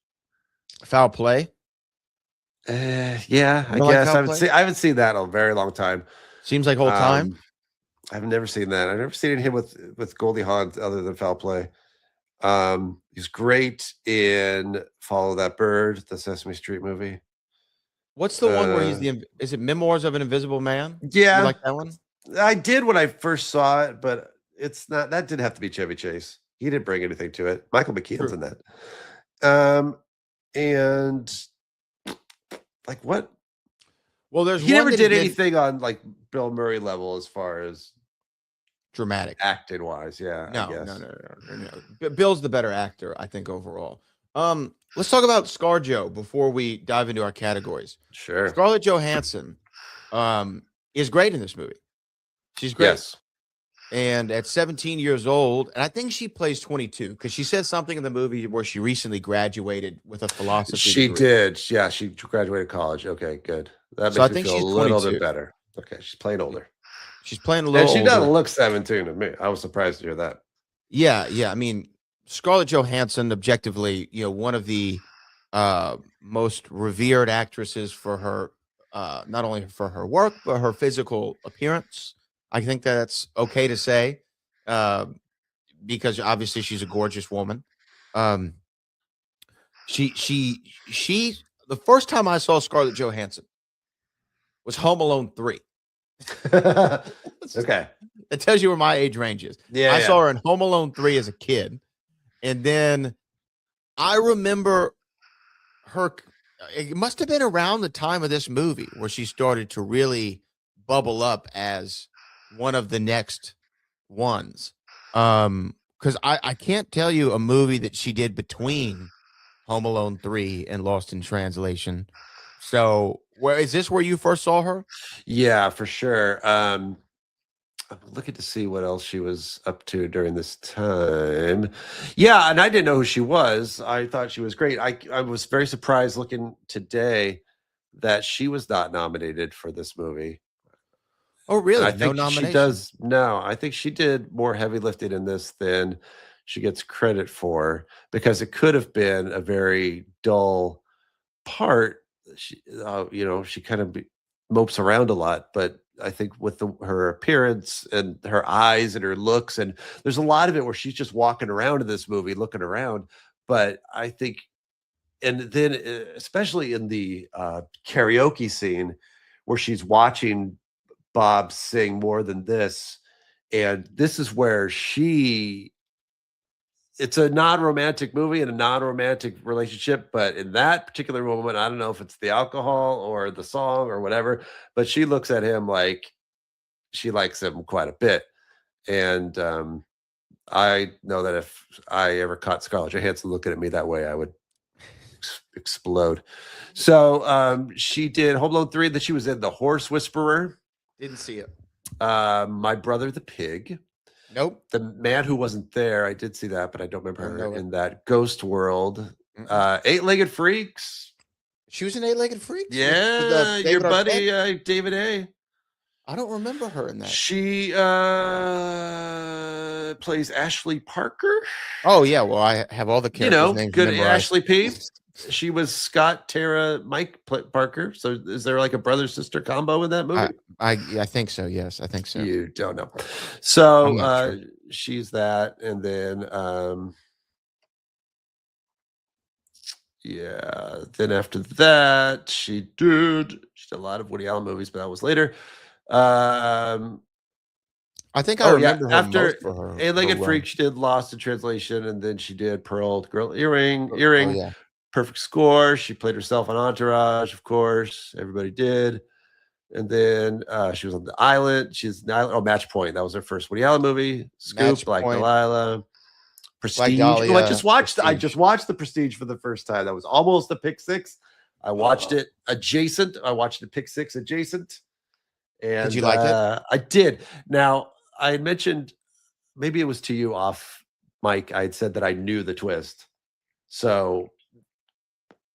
Foul Play. Yeah, I don't like guess Foul Play? I haven't seen that in a very long time. Seems like whole time. I've never seen that. I've never seen him with Goldie Hawn other than Foul Play. He's great in Follow That Bird, the Sesame Street movie. What's the one where he's is it Memoirs of an Invisible Man? Yeah. You like that one? I did when I first saw it, but it's not, that didn't have to be Chevy Chase. He didn't bring anything to it. Michael McKean's in that. And like what? Well, he never did anything on like Bill Murray level as far as dramatic acting wise. Yeah. No. Bill's the better actor, I think, overall. Let's talk about ScarJo before we dive into our categories. Sure. Scarlett Johansson is great in this movie. She's great. Yes. And at 17 years old, and I think she plays 22 because she says something in the movie where she recently graduated with a philosophy She degree. did. Yeah, she graduated college. Okay, good. That makes me feel a little bit better. Okay, she's playing older. She's playing a little older. And she doesn't look 17 to me. I was surprised to hear that. Yeah. I mean, Scarlett Johansson, objectively, one of the most revered actresses for her, not only for her work, but her physical appearance. I think that's okay to say, because obviously she's a gorgeous woman. She the first time I saw Scarlett Johansson was Home Alone 3. Okay. It tells you where my age range is. Yeah. I saw her in Home Alone 3 as a kid. And then I remember her, it must have been around the time of this movie where she started to really bubble up as one of the next ones. Because I can't tell you a movie that she did between Home Alone 3 and Lost in Translation. So is this where you first saw her? Yeah, for sure. I'm looking to see what else she was up to during this time. Yeah, and I didn't know who she was. I thought she was great. I was very surprised looking today that she was not nominated for this movie. Oh, really? I think she does. No, I think she did more heavy lifting in this than she gets credit for, because it could have been a very dull part. She, she kind of mopes around a lot, but I think with her appearance and her eyes and her looks, and there's a lot of it where she's just walking around in this movie, looking around. But I think, and then especially in the karaoke scene where she's watching Bob sing More Than This, and this is where it's a non-romantic movie and a non-romantic relationship, but in that particular moment, I don't know if it's the alcohol or the song or whatever, but she looks at him like she likes him quite a bit. And I know that if I ever caught Scarlett Johansson looking at me that way, I would explode. So she did Home Alone 3, that she was in The Horse Whisperer. Didn't see it. My Brother the Pig. Nope. The Man Who Wasn't There. I did see that, but I don't remember her in that. Ghost World. Eight-Legged Freaks. She was in Eight-Legged Freaks? Yeah, your buddy David A. I don't remember her in that. She plays Ashley Parker. Oh, yeah. Well, I have all the characters' names good memorized. Ashley P. She was Scott, Tara, Mike Parker. So is there like a brother-sister combo in that movie? I think so. Yes, I think so. You don't know. So she's that. And then, then after that, she did a lot of Woody Allen movies, but that was later. I think I remember her after most for her. Eight-Legged Freak, she did Lost in Translation, and then she did Pearl Girl Earring. Yeah. Perfect Score. She played herself on Entourage, of course. Everybody did. And then she was on The Island. She's Match Point. That was her first Woody Allen movie. Scoop, Black Dahlia, Prestige. I just watched The Prestige for the first time. That was almost a Pick Six. I watched it adjacent. I watched the Pick Six adjacent. And did you like it? I did. Now, I had mentioned, maybe it was to you off mic, I had said that I knew the twist. So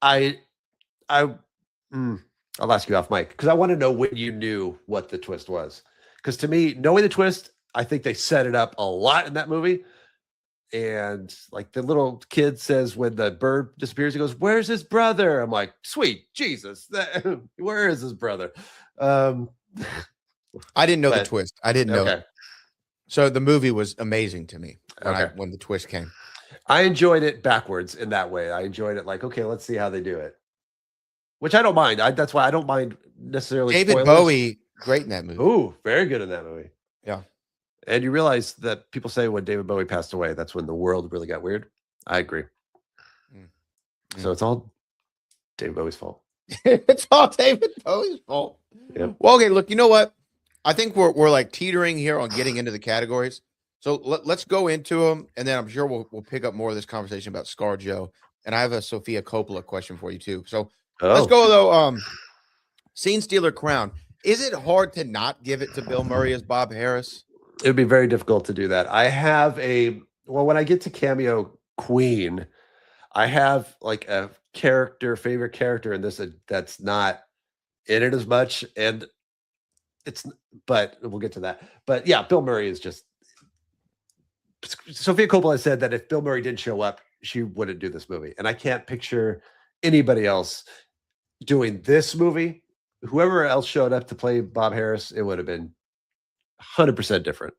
I'll ask you off mic, because I want to know when you knew what the twist was. Because to me, knowing the twist, I think they set it up a lot in that movie. And like the little kid says when the bird disappears, he goes, "Where's his brother?" I'm like, sweet Jesus, where is his brother? I didn't know the But twist. I didn't know it. okay, So the movie was amazing to me okay. when the twist came. I enjoyed it backwards in that way. I enjoyed it like, okay, let's see how they do it, which I don't mind. That's why I don't mind necessarily David spoilers. Bowie, great in that movie. Ooh, very good in that movie. Yeah. And you realize that people say when David Bowie passed away, that's when the world really got weird. I agree. So it's all David Bowie's fault. It's all David Bowie's fault. Yep. Well, okay, look, you know what? I think we're like teetering here on getting into the categories. So let's go into them, and then I'm sure we'll pick up more of this conversation about ScarJo. And I have a Sofia Coppola question for you too. So let's go though. Scene Stealer Crown. Is it hard to not give it to Bill Murray as Bob Harris? It would be very difficult to do that. I have when I get to Cameo Queen, I have like a favorite character in this that's not in it as much. And but we'll get to that. But yeah, Bill Murray is just, Sofia Coppola said that if Bill Murray didn't show up, she wouldn't do this movie. And I can't picture anybody else doing this movie. Whoever else showed up to play Bob Harris, it would have been 100% different.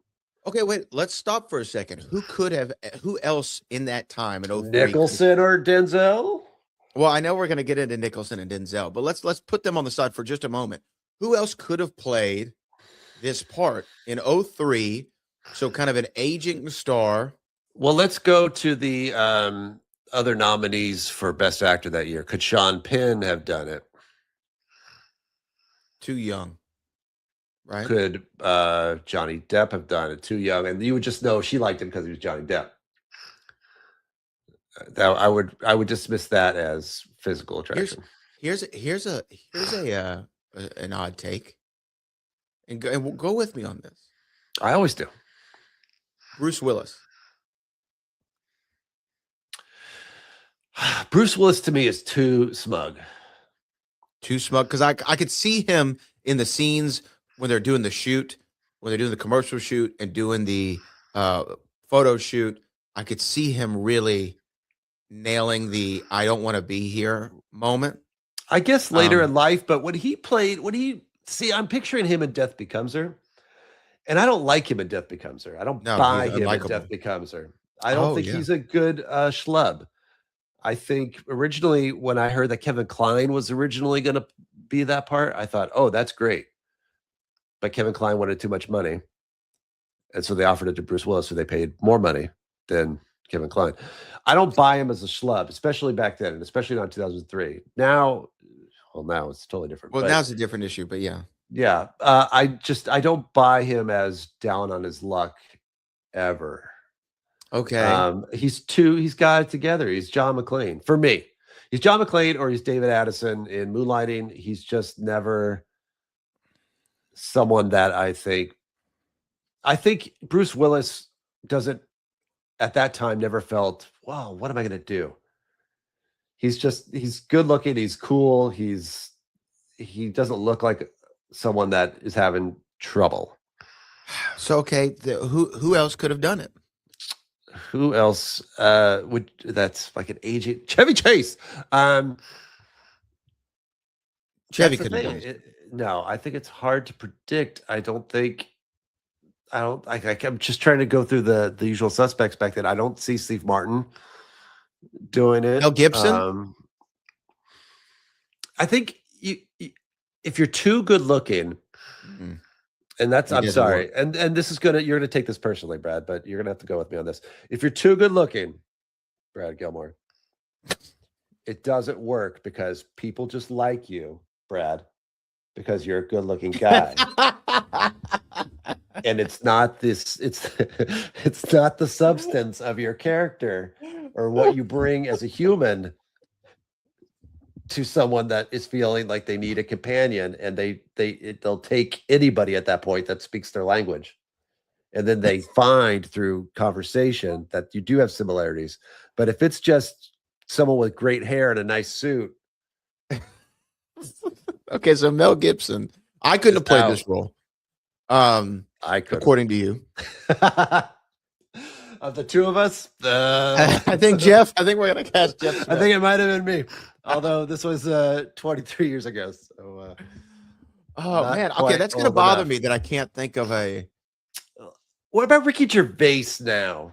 Okay, wait, let's stop for a second. Who else in that time in 03? Nicholson or Denzel? Well, I know we're going to get into Nicholson and Denzel, but let's put them on the side for just a moment. Who else could have played this part in 03? So kind of an aging star. Well, let's go to the other nominees for Best Actor that year. Could Sean Penn have done it? Too young, right? Could Johnny Depp have done it? Too young, and you would just know she liked him because he was Johnny Depp. I would dismiss that as physical attraction. Here's an odd take, and go with me on this. I always do. Bruce Willis. Bruce Willis to me is too smug. Too smug, because I could see him in the scenes when they're doing the shoot, when they're doing the commercial shoot and doing the photo shoot. I could see him really nailing the "I don't want to be here" moment. I guess later in life, but I'm picturing him in Death Becomes Her, and I don't like him in Death Becomes Her. I don't buy him in Death Becomes Her. I don't think he's a good schlub. I think originally when I heard that Kevin Kline was originally going to be that part, I thought, oh, that's great. But Kevin Kline wanted too much money. And so they offered it to Bruce Willis, so they paid more money than Kevin Kline. I don't buy him as a schlub, especially back then, and especially not in 2003. Now it's totally different. Well, now's a different issue, but yeah. Yeah. I don't buy him as down on his luck ever. Okay. He's got it together. He's John McClane. For me, he's John McClane or he's David Addison in Moonlighting. He's just never someone that I think Bruce Willis doesn't at that time never felt, wow, what am I going to do? He's good looking. He's cool. He doesn't look like someone that is having trouble. So, okay. Who else could have done it? Who else that's like an aging Chevy Chase? Chevy could have done it. No, I think it's hard to predict. I'm just trying to go through the usual suspects back then. I don't see Steve Martin doing it. Mel Gibson? I think if you're too good looking, and that's, I'm sorry. And this is you're gonna take this personally, Brad, but you're gonna have to go with me on this. If you're too good looking, Brad Gilmore, it doesn't work because people just like you, Brad, because you're a good looking guy. And it's not it's not the substance of your character or what you bring as a human to someone that is feeling like they need a companion, and they'll take anybody at that point that speaks their language. And then they find through conversation that you do have similarities. But if it's just someone with great hair and a nice suit. Okay, so Mel Gibson. I couldn't have played this role. I could, according to you. Of the two of us, I think we're gonna cast Jeff Smith. I think it might have been me. Although this was 23 years ago. So oh man, okay, quite that's gonna old bother enough. me that I can't think of a What about Ricky Gervais now?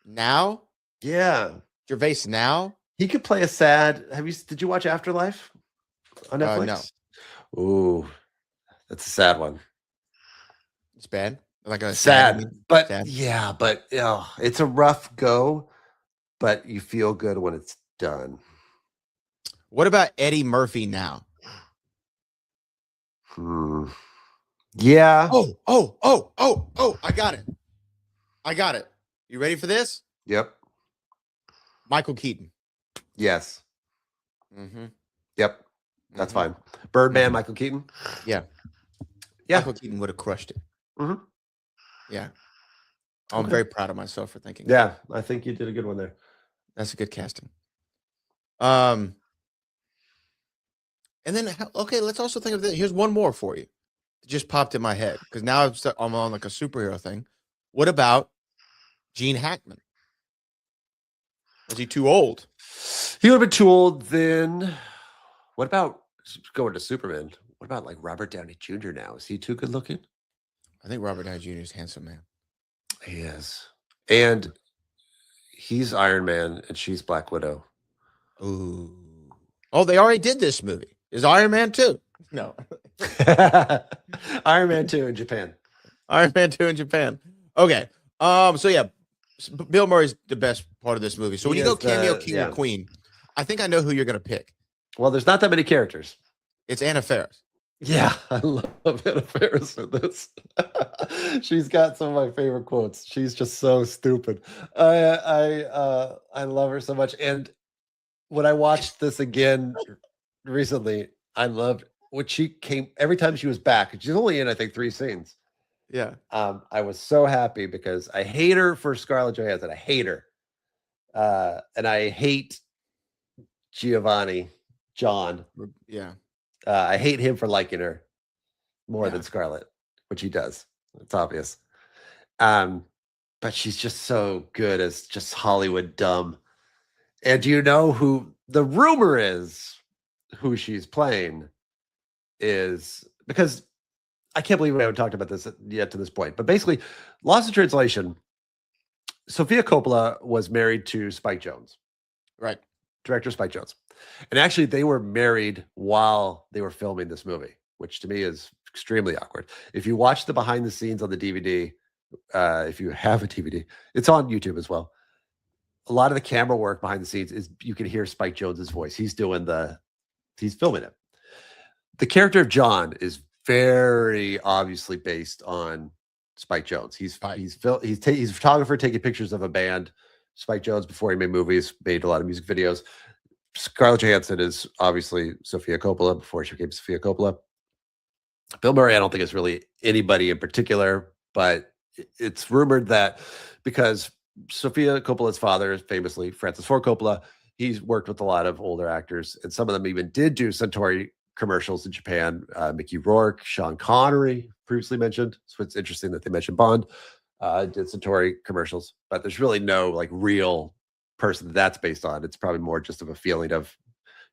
now. Yeah. Gervais now? He could play a sad. Did you watch Afterlife on Netflix? No. Ooh, that's a sad one. It's bad. Like a Sad, but sad. yeah, but it's a rough go, but you feel good when it's done. What about Eddie Murphy now? Yeah. Oh, I got it. You ready for this? Yep. Michael Keaton. Yes. Mm-hmm. Yep. That's fine. Birdman, Mm-hmm. Michael Keaton. Yeah. Michael Keaton would have crushed it. Mm-hmm. Yeah. I'm very proud of myself for thinking. Yeah, I think you did a good one there. That's a good casting. And then okay, let's also think of this. Here's one more for you. It just popped in my head because now I'm on like a superhero thing. What about Gene Hackman? Was he too old? He would have been too old then. What about going to Superman? What about like Robert Downey Jr. now? Is he too good looking? I think Robert Downey Jr. is a handsome man. He is. And he's Iron Man and she's Black Widow. Ooh. Oh, they already did this movie. Is Iron Man 2? No. Iron Man 2 in Japan. Iron Man 2 in Japan. Okay. So yeah, Bill Murray's the best part of this movie. So when you go cameo King or Queen, I think I know who you're going to pick. Well, there's not that many characters. It's Anna Faris. Yeah, I love Anna Faris for this. She's got some of my favorite quotes. She's just so stupid. I love her so much. And when I watched this again recently, I loved when she came every time she was back. She's only in, I think, 3 scenes. Yeah. I was so happy because I hate her for Scarlett Johansson. I hate her. And I hate John. Yeah. I hate him for liking her more than Scarlett, which he does. It's obvious. But she's just so good as just Hollywood dumb. And do you know who the rumor is who she's playing is? Because I can't believe we haven't talked about this yet to this point. But basically, Lost in Translation, Sofia Coppola was married to Spike Jonze. Right. Director Spike Jonze. And actually, they were married while they were filming this movie, which to me is extremely awkward. If you watch the behind the scenes on the DVD, if you have a DVD, it's on YouTube as well. A lot of the camera work behind the scenes is you can hear Spike Jonze's voice. He's filming it. The character of John is very obviously based on Spike Jonze. He's a photographer taking pictures of a band. Spike Jonze, before he made movies, made a lot of music videos. Scarlett Johansson is obviously Sofia Coppola before she became Sofia Coppola. Bill Murray, I don't think is really anybody in particular, but it's rumored that because Sofia Coppola's father is famously Francis Ford Coppola, he's worked with a lot of older actors, and some of them even did do Centauri commercials in Japan. Mickey Rourke, Sean Connery, previously mentioned. So it's interesting that they mentioned Bond did Centauri commercials, but there's really no like real person that's based on. It's probably more just of a feeling of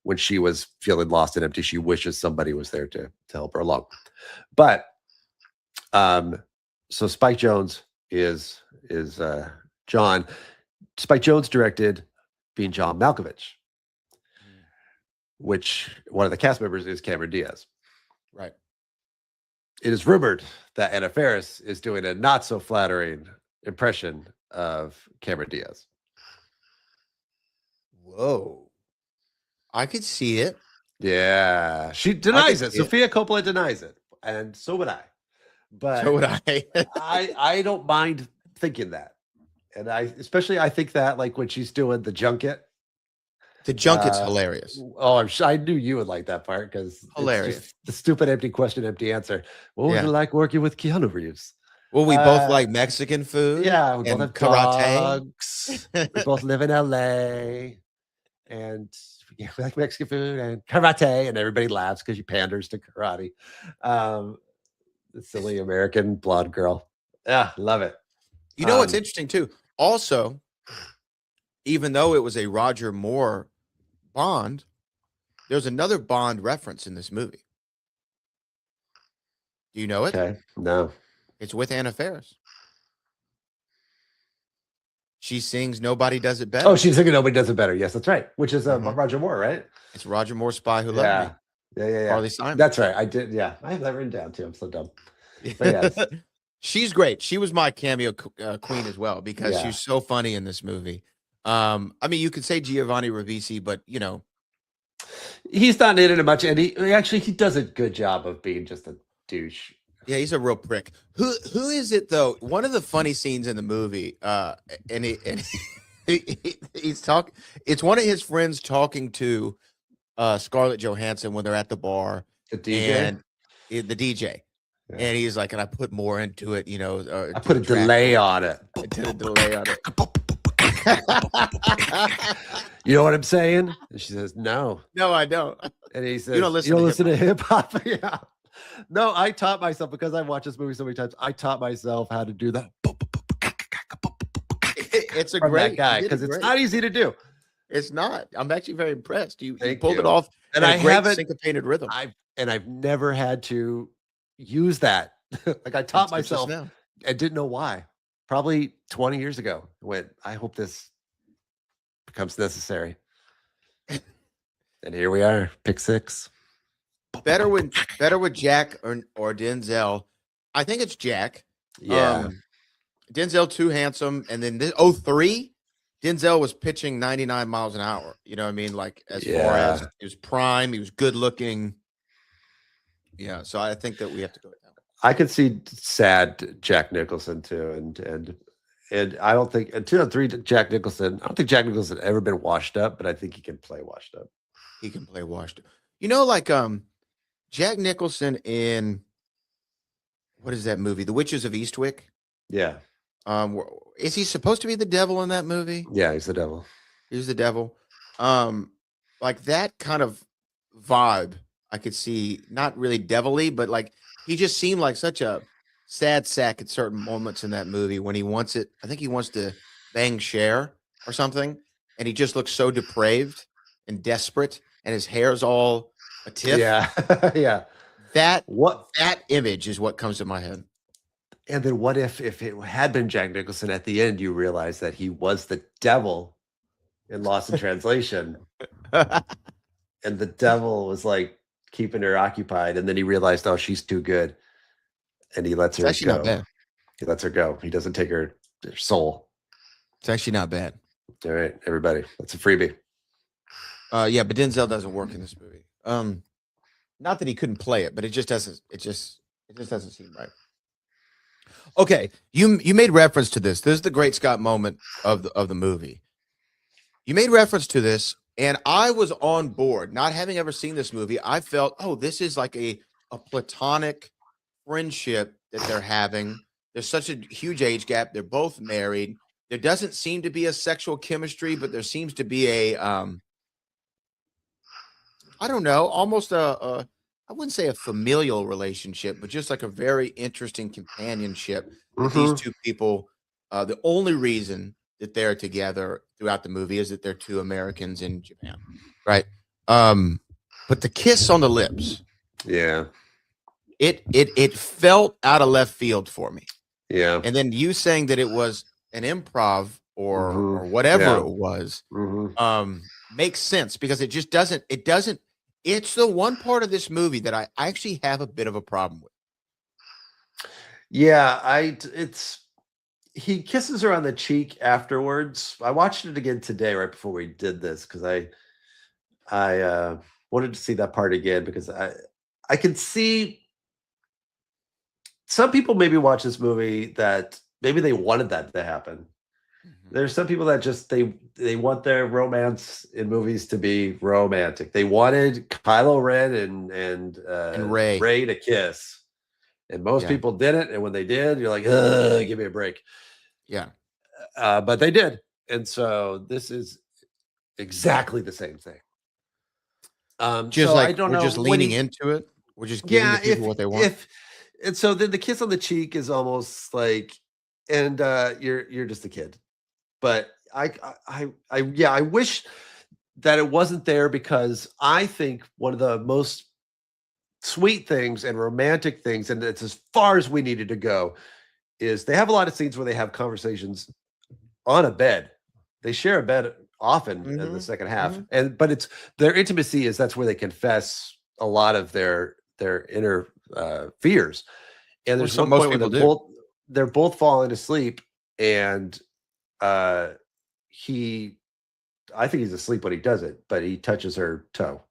when she was feeling lost and empty, she wishes somebody was there to help her along. But so Spike Jonze is John. Spike Jonze directed Being John Malkovich, which one of the cast members is Cameron Diaz. Right. It is rumored that Anna Faris is doing a not so flattering impression of Cameron Diaz. Whoa. I could see it. Yeah. She denies it. Sofia Coppola denies it. And so would I. But so would I. I don't mind thinking that. And I think that like when she's doing the junket. The junket's hilarious. Oh, I knew you would like that part because hilarious. It's just the stupid empty question, empty answer. What was it like working with Keanu Reeves? Well, we both like Mexican food. Yeah, we both have karate. Dogs. We both live in LA. And we like Mexican food and karate, and everybody laughs because she panders to karate. The silly American blonde girl. Yeah, love it. You know what's interesting too? Also, even though it was a Roger Moore Bond, there's another Bond reference in this movie. Do you know it? Okay. No. It's with Anna Faris. She sings "Nobody Does It Better." Oh, she's thinking Nobody Does It Better. Yes, that's right. Which is Mhm. Roger Moore, right? It's Roger Moore's "Spy Who Loved Me." Yeah. Carly Simon. That's right. I did. Yeah, I have that written down too. I'm so dumb. But yes. She's great. She was my cameo queen as well because Yeah. she's so funny in this movie. I mean, you could say Giovanni Ribisi, but you know, He's not in it much, and he does a good job of being just a douche. yeah, he's a real prick. Who is it though? One of the funny scenes in the movie, he's talking. It's one of his friends talking to Scarlett Johansson when they're at the bar. The DJ? And the DJ. Yeah. And he's like, and I put more into it, you know. I put a delay on it. I did a delay on it. You know what I'm saying? And she says, no. No, I don't. And he says, You don't listen to hip hop. Yeah. No, I taught myself because I've watched this movie so many times. I taught myself how to do that. It's a From great that guy because it's great. not easy to do. It's not. I'm actually very impressed. You Thank pulled you. it off, And in I a great haven't- syncopated rhythm. I've never had to use that. Like I taught Until just myself now. and didn't know why. Probably 20 years ago. I went, I hope this becomes necessary. And here we are, pick 6. Better with Jack or Denzel. I think it's Jack. Yeah. Denzel too handsome, and then this 03, Denzel was pitching 99 miles an hour. You know what I mean? Like as far as he was prime, he was good looking. Yeah, so I think that we have to go with that one. I could see sad Jack Nicholson too, and I don't think in 2003 Jack Nicholson. I don't think Jack Nicholson ever been washed up, but I think he can play washed up. He can play washed up. You know, like Jack Nicholson in what is that movie? The Witches of Eastwick. Yeah, Is he supposed to be the devil in that movie? yeah, he's the devil. He's the devil. Like that kind of vibe I could see, not really devilly, but like he just seemed like such a sad sack at certain moments in that movie when he wants it. I think he wants to bang Cher or something, and he just looks so depraved and desperate, and his hair's all a tiff. Yeah, yeah. That What? image is what comes to my head. And then what if it had been Jack Nicholson at the end? You realize that he was the devil in Lost in Translation, and the devil was like keeping her occupied, and then he realized, oh, she's too good, and he lets her It's actually go. not bad. He lets her go. He doesn't take her soul. It's actually not bad. All right, everybody, that's a freebie. Yeah, but Denzel doesn't work in this movie. Not that he couldn't play it, but it just doesn't. It just doesn't seem right. Okay, you made reference to this. This is the Great Scott moment of the movie. You made reference to this, and I was on board. Not having ever seen this movie, I felt, oh, this is like a platonic friendship that they're having. There's such a huge age gap. They're both married. There doesn't seem to be a sexual chemistry, but there seems to be a I don't know, almost I wouldn't say a familial relationship, but just like a very interesting companionship with these two people. The only reason that they're together throughout the movie is that they're two Americans in Japan, right? But the kiss on the lips, Yeah, it felt out of left field for me. yeah. And then you saying that it was an improv or Mhm. whatever Yeah. it was, Mhm. makes sense because it just doesn't. It's the one part of this movie that I actually have a bit of a problem with. Yeah, he kisses her on the cheek afterwards. I watched it again today, right before we did this, because I wanted to see that part again because I can see some people maybe watch this movie that maybe they wanted that to happen. There's some people that just they want their romance in movies to be romantic. They wanted Kylo Ren and Rey to kiss, and most people didn't. And when they did, you're like, ugh, give me a break. Yeah, but they did, and so this is exactly the same thing. just so like I don't we're know just when leaning into it. We're just giving the people what they want. And so then the kiss on the cheek is almost like, and you're just a kid. But I wish that it wasn't there, because I think one of the most sweet things and romantic things, and it's as far as we needed to go, is they have a lot of scenes where they have conversations on a bed. They share a bed often in the second half, but it's their intimacy is that's where they confess a lot of their inner fears. And there's one point where they're both falling asleep, and I think he's asleep when he does it, but he touches her toe.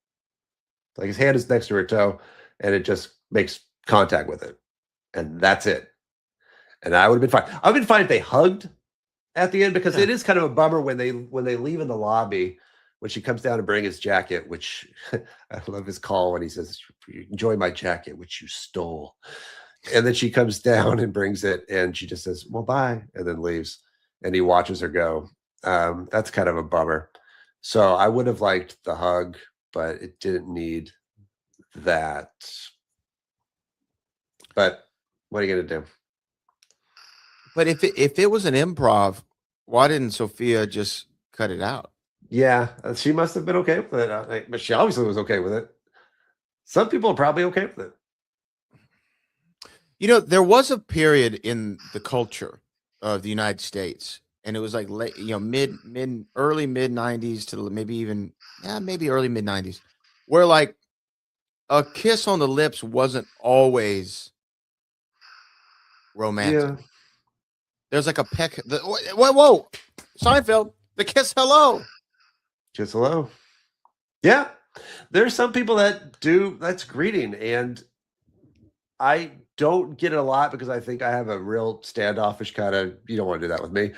Like his hand is next to her toe, and it just makes contact with it, and that's it. And I would have been fine. I would have been fine if they hugged at the end, because it is kind of a bummer when they leave in the lobby, when she comes down to bring his jacket, which I love his call when he says, "Enjoy my jacket, which you stole." And then she comes down and brings it, and she just says, "Well, bye," and then leaves. And he watches her go. That's kind of a bummer. So I would have liked the hug, but it didn't need that. But what are you going to do? But if it was an improv, why didn't Sophia just cut it out? Yeah, she must have been okay with it. But she obviously was okay with it. Some people are probably okay with it. You know, there was a period in the culture of the United States, and it was like late, early mid '90s to maybe early mid '90s, where like a kiss on the lips wasn't always romantic. Yeah. There's like a peck. Whoa, Seinfeld, the kiss hello. Kiss hello. Yeah. There's some people that do that's greeting, and I don't get it a lot because I think I have a real standoffish kind of, you don't want to do that with me.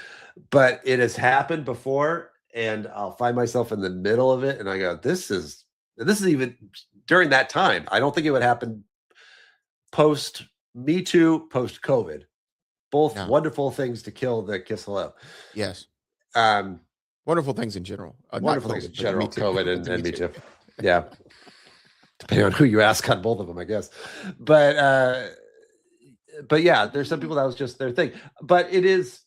But it has happened before, and I'll find myself in the middle of it, and I go, this is even during that time. I don't think it would happen post Me Too, post COVID. Both wonderful things to kill the kiss hello. Yes. Wonderful things in general. Wonderful things in general. COVID and Me Too. Yeah. Depending on who you ask on both of them, I guess. But yeah, there's some people that was just their thing. But it is,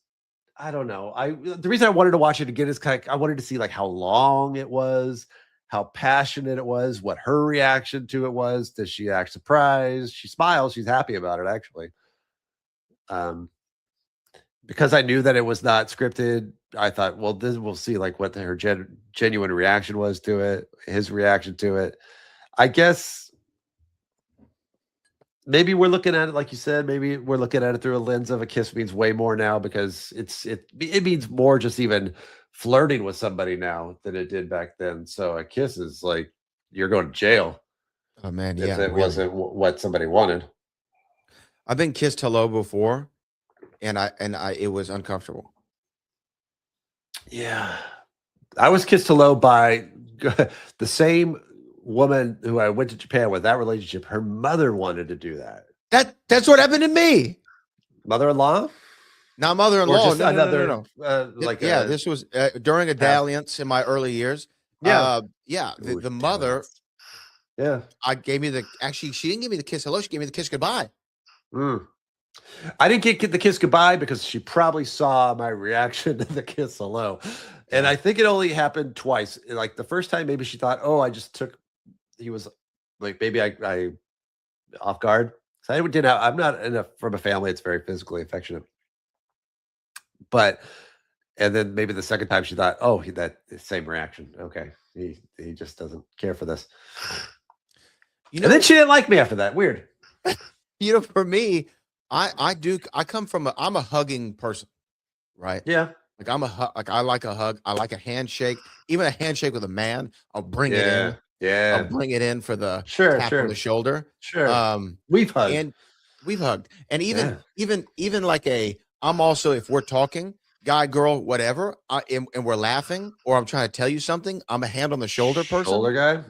I don't know. The reason I wanted to watch it again is kind of, I wanted to see like how long it was, how passionate it was, what her reaction to it was. Does she act surprised? She smiles. She's happy about it, actually. Because I knew that it was not scripted, I thought, well, we'll see like what her genuine reaction was to it, his reaction to it. I guess maybe we're looking at it, like you said, maybe we're looking at it through a lens of a kiss means way more now, because it means more just even flirting with somebody now than it did back then. So a kiss is like you're going to jail. Oh man, if it wasn't what somebody wanted. I've been kissed hello before, and it was uncomfortable. Yeah, I was kissed hello by the same woman who I went to Japan with. That relationship, her mother wanted to do that. That's what happened to me. Mother-in-law? Not mother-in-law. No. This was during a dalliance in my early years. The mother. Yeah. She didn't give me the kiss hello. She gave me the kiss goodbye. I didn't get the kiss goodbye because she probably saw my reaction to the kiss hello. And I think it only happened twice. Like the first time, maybe she thought, oh, he was like, maybe I off guard. So I'm not from a family that's very physically affectionate. And then maybe the second time she thought, oh, that same reaction. Okay. He just doesn't care for this. And then she didn't like me after that. Weird. For me, I'm a hugging person, right? Yeah. Like I like a hug. I like a handshake. Even a handshake with a man, I'll bring it in. Yeah. I'll bring it in for the tap on the shoulder. Sure. We've hugged. And even like I'm also, if we're talking, guy, girl, whatever, and we're laughing, or I'm trying to tell you something, I'm a hand on the shoulder person. Shoulder guy?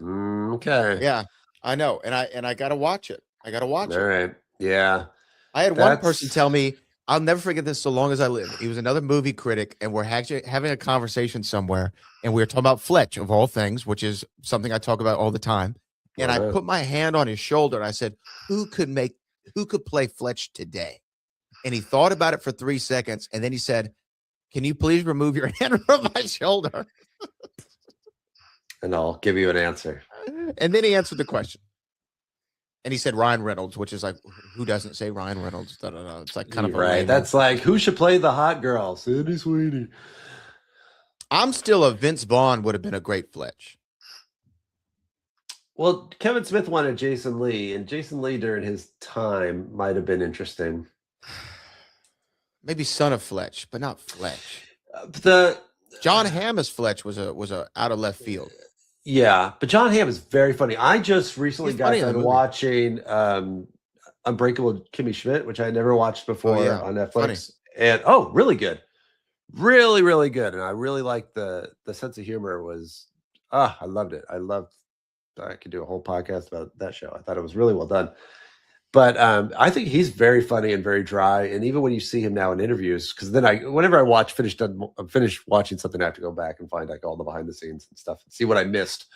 Okay. Yeah, I know. And I got to watch it. All right. Yeah. I had one person tell me, I'll never forget this so long as I live. He was another movie critic, and we're actually having a conversation somewhere, and we were talking about Fletch, of all things, which is something I talk about all the time. And I put my hand on his shoulder, and I said, who could play Fletch today? And he thought about it for 3 seconds, and then he said, can you please remove your hand from my shoulder? And I'll give you an answer. And then he answered the question. And he said Ryan Reynolds, which is like, who doesn't say Ryan Reynolds? Da, da, da. It's like kind of a right. That's like, who should play the hot girl? Sydney Sweeney. I'm still a Vince Vaughn would have been a great Fletch. Well, Kevin Smith wanted Jason Lee, and Jason Lee during his time might have been interesting. Maybe son of Fletch, but not Fletch. The John Hamm as Fletch was a out of left field. Yeah, but John Hamm is very funny. I just recently got done watching Unbreakable Kimmy Schmidt, which I had never watched before on Netflix. Funny. And really good. Really, really good. And I really liked the sense of humor was I loved it. I could do a whole podcast about that show. I thought it was really well done. But I think he's very funny and very dry. And even when you see him now in interviews, because then whenever I finish watching something, I have to go back and find like all the behind the scenes and stuff and see what I missed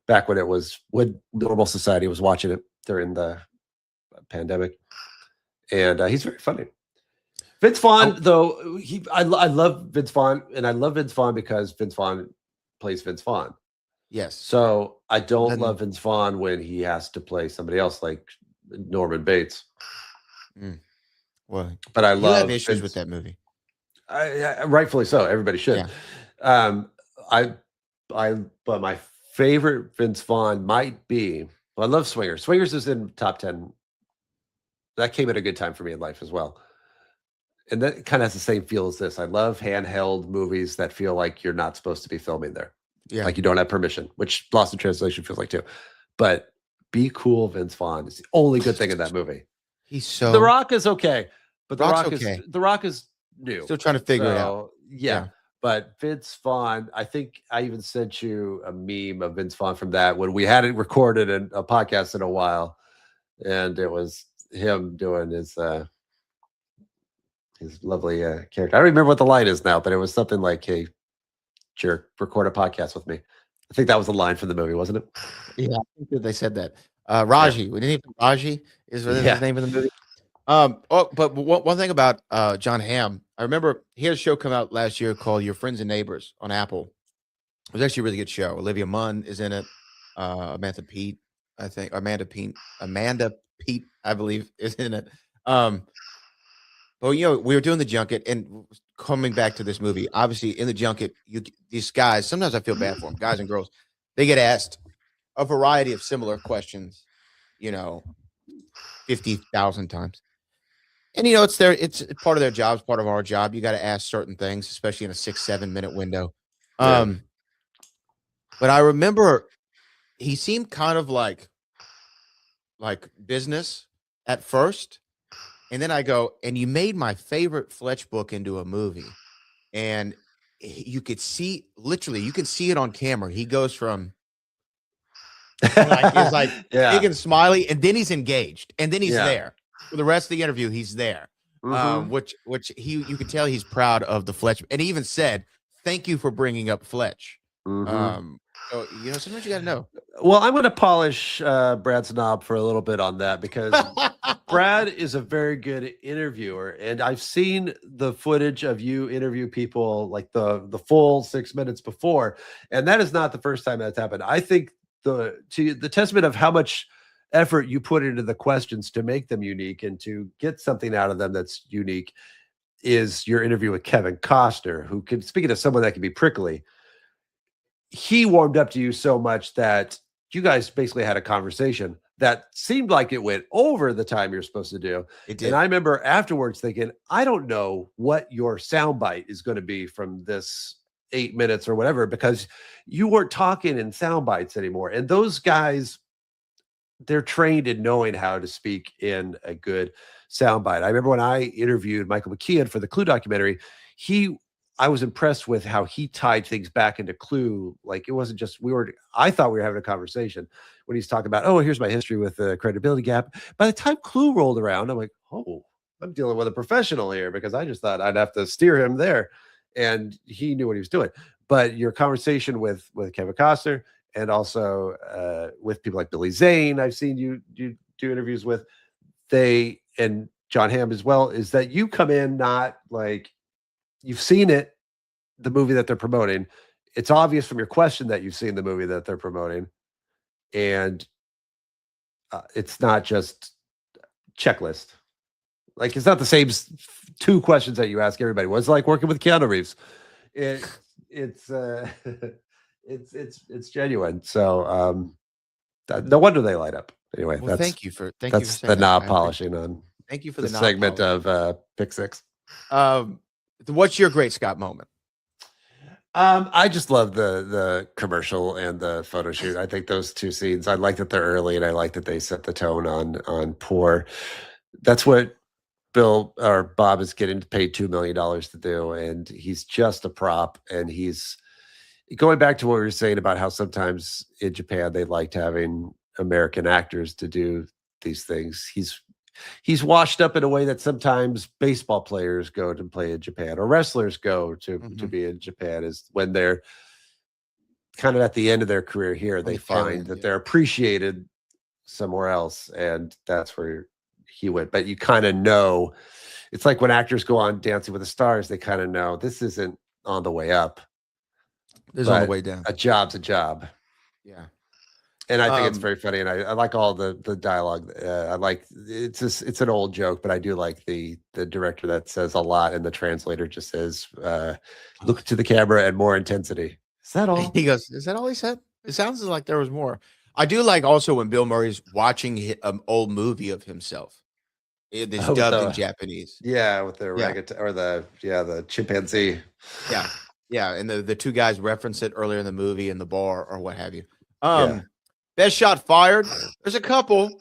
back when normal society was watching it during the pandemic. And he's very funny. Vince Vaughn, though, I love Vince Vaughn, and I love Vince Vaughn because Vince Vaughn plays Vince Vaughn. Yes. So I don't love Vince Vaughn when he has to play somebody else like Norman Bates. Well, but I love have issues with that movie. I rightfully so. Everybody should. Yeah. But my favorite Vince Vaughn might be. Well, I love Swingers. Swingers is in top 10. That came at a good time for me in life as well. And that kind of has the same feel as this. I love handheld movies that feel like you're not supposed to be filming there. Yeah. Like you don't have permission, which Lost in Translation feels like too. But Be Cool Vince Vaughn is the only good thing in that movie. The Rock is okay, but The Rock is new. Still trying to figure it out. Yeah. But Vince Vaughn, I think I even sent you a meme of Vince Vaughn from that when we hadn't recorded a podcast in a while, and it was him doing his lovely character. I don't remember what the line is now, but it was something like, "Hey, jerk, record a podcast with me." I think that was the line from the movie, wasn't it? Yeah, I think that they said that. Raji, we didn't even Raji is his name of the movie. But one thing about John Hamm, I remember he had a show come out last year called Your Friends and Neighbors on Apple. It was actually a really good show. Olivia Munn is in it. Amanda Peet, I believe, is in it. But we were doing the junket and coming back to this movie. Obviously, in the junket, these guys. Sometimes I feel bad for them, guys and girls. They get asked a variety of similar questions, 50,000 times. And it's part of their job, it's part of our job. You got to ask certain things, especially in a 6-7 minute window. But I remember he seemed kind of like business at first. And then I go, and you made my favorite Fletch book into a movie. And you could see, literally, you can see it on camera. He goes from he's like big and smiley, and then he's engaged, and then he's there for the rest of the interview. He's there, which you could tell he's proud of the Fletch, and he even said, "Thank you for bringing up Fletch." So sometimes you got to know. Well, I'm going to polish Brad's knob for a little bit on that because Brad is a very good interviewer, and I've seen the footage of you interview people like the full 6 minutes before, and that is not the first time that's happened. I think the testament of how much effort you put into the questions to make them unique and to get something out of them that's unique is your interview with Kevin Costner, who can, speaking of someone that can be prickly, he warmed up to you so much that you guys basically had a conversation that seemed like it went over the time you're supposed to do. It did. And I remember afterwards thinking, I don't know what your soundbite is going to be from this 8 minutes or whatever, because you weren't talking in sound bites anymore. And those guys, they're trained in knowing how to speak in a good soundbite. I remember when I interviewed Michael McKeon for the Clue documentary, I was impressed with how he tied things back into Clue. Like it wasn't just, I thought we were having a conversation when he's talking about, oh, here's my history with the credibility gap. By the time Clue rolled around, I'm like, oh, I'm dealing with a professional here, because I just thought I'd have to steer him there. And he knew what he was doing. But your conversation with Kevin Costner and also with people like Billy Zane, I've seen you do interviews with, and John Hamm as well, is that you come in not like, you've seen it, the movie that they're promoting. It's obvious from your question that you've seen the movie that they're promoting, and it's not just checklist. Like, it's not the same two questions that you ask everybody. What's it like working with Keanu Reeves? It's it's genuine. So no wonder they light up. Anyway, Well, thank you for that's saying the that. knob polishing on Thank you for the the knob segment polish. of Pick Six. What's your great Scott moment? I just love the commercial and the photo shoot. I think those two scenes, I like that they're early, and I like that they set the tone on poor. That's what Bill or Bob is getting paid $2 million to do, and he's just a prop. And he's going back to what we were saying about how sometimes in Japan they liked having American actors to do these things. He's washed up in a way that sometimes baseball players go to play in Japan, or wrestlers go to be in Japan, is when they're kind of at the end of their career here, they find that they're appreciated somewhere else, and that's where he went. But you kind of know, it's like when actors go on Dancing with the Stars, they kind of know this isn't on the way up. This is on the way down. A job's a job. Yeah. And I think it's very funny, and I like all the dialogue. I like it's an old joke, but I do like the director that says a lot, and the translator just says, "Look to the camera and more intensity." Is that all? He goes, "Is that all he said?" It sounds like there was more. I do like also when Bill Murray's watching an old movie of himself. It's dubbed in Japanese. Yeah, with the orangutan or the chimpanzee. Yeah, yeah, and the two guys reference it earlier in the movie in the bar or what have you. Best shot fired. There's a couple.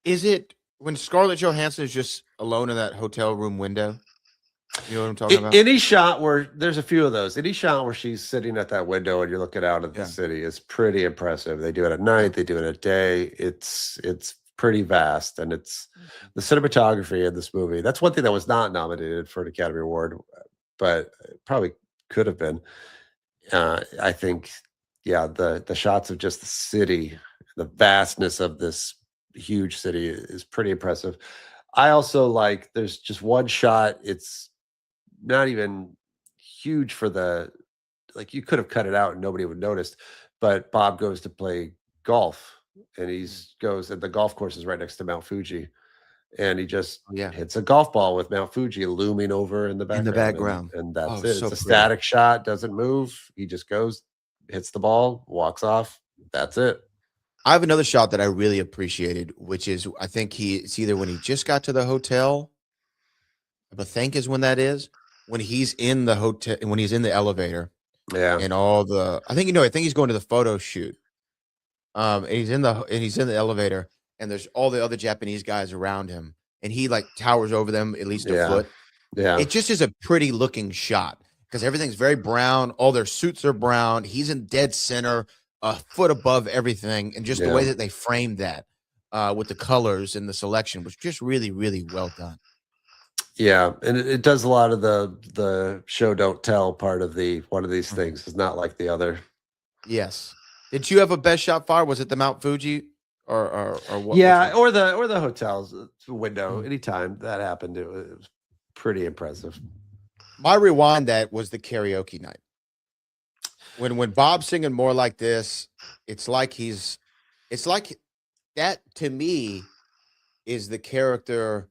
Is it when Scarlett Johansson is just alone in that hotel room window? You know what I'm talking about? Any shot where there's a few of those. Any shot where she's sitting at that window and you're looking out at the city is pretty impressive. They do it at night. They do it at day. It's pretty vast, and it's the cinematography in this movie. That's one thing that was not nominated for an Academy Award, but probably could have been. I think. Yeah, the shots of just the city, the vastness of this huge city is pretty impressive. I also like, there's just one shot. It's not even huge for like you could have cut it out and nobody would notice, but Bob goes to play golf, and and the golf course is right next to Mount Fuji, and he just hits a golf ball with Mount Fuji looming over in the background. And that's it. It's a static shot, doesn't move. He just goes, hits the ball, walks off. That's it. I have another shot that I really appreciated, which is I think it's either when he just got to the hotel, I think is when that is, when he's in the hotel, when he's in the elevator. Yeah. And I think he's going to the photo shoot. And he's in the elevator, and there's all the other Japanese guys around him, and he like towers over them at least a foot. Yeah. It just is a pretty looking shot, because everything's very brown. All their suits are brown. He's in dead center, a foot above everything. And just the way that they framed that with the colors and the selection was just really, really well done. Yeah. And it does a lot of the show don't tell part of one of these things. It's not like the other. Yes. Did you have a best shot fire? Was it the Mount Fuji or what? Yeah, or the hotel's window. Anytime that happened, it was pretty impressive. My rewind that was the karaoke night. When Bob's singing More Like This, it's like that to me is the character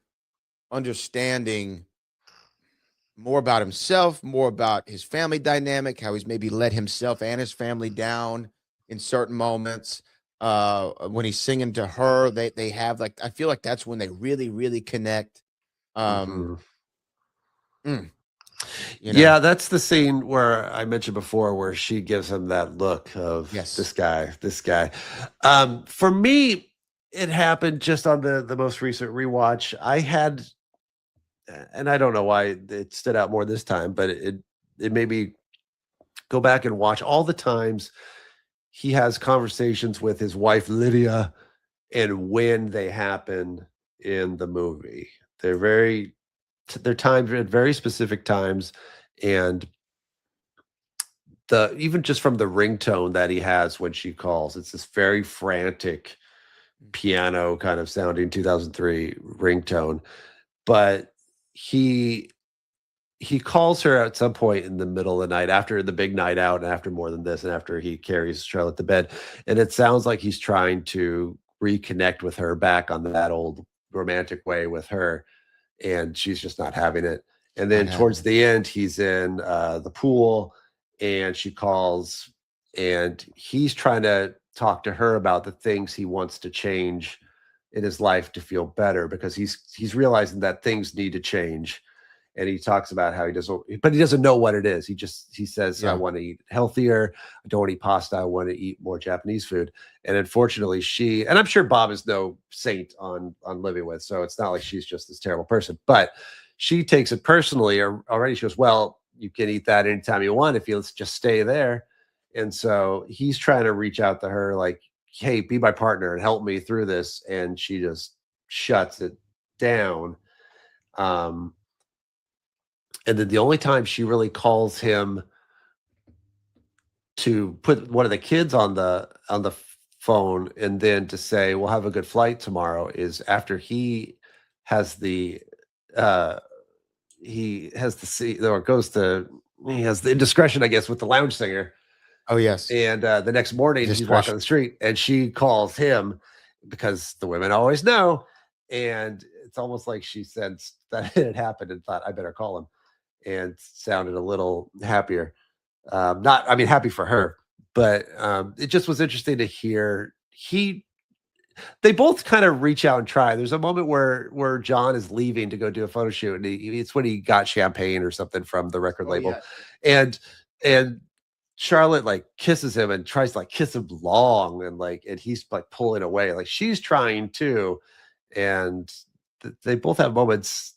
understanding more about himself, more about his family dynamic, how he's maybe let himself and his family down in certain moments. When he's singing to her, they have like, I feel like that's when they really, really connect. Yeah, that's the scene where I mentioned before, where she gives him that look of this guy. For me, it happened just on the most recent rewatch. I had, and I don't know why it stood out more this time, but it made me go back and watch all the times he has conversations with his wife Lydia, and when they happen in the movie. They're timed at very specific times, and even just from the ringtone that he has when she calls, it's this very frantic piano kind of sounding 2003 ringtone, but he he calls her at some point in the middle of the night after the big night out and after more than this and after he carries Charlotte to bed. And it sounds like he's trying to reconnect with her back on that old romantic way with her. And she's just not having it. And then Not towards having it. the end, he's in the pool and she calls and he's trying to talk to her about the things he wants to change in his life to feel better because he's realizing that things need to change. And he talks about how he doesn't know what it is. He says, I Yeah. want to eat healthier. I don't want to eat pasta. I want to eat more Japanese food. And unfortunately, and I'm sure Bob is no saint on living with, so it's not like she's just this terrible person, but she takes it personally already. She goes, well, you can eat that anytime you want if you just stay there. And so he's trying to reach out to her like, hey, be my partner and help me through this. And she just shuts it down. And then the only time she really calls him to put one of the kids on the phone and then to say, we'll have a good flight tomorrow is after he has the indiscretion, I guess, with the lounge singer. Oh yes. And the next morning he's walking the street and she calls him because the women always know. And it's almost like she sensed that it had happened and thought, I better call him, and sounded a little happier. Happy for her, but it just was interesting to hear they both kind of reach out and try. There's a moment where John is leaving to go do a photo shoot, and it's when he got champagne or something from the record label, yeah. and Charlotte like kisses him and tries to like kiss him long, and he's like pulling away, like she's trying too, and they both have moments.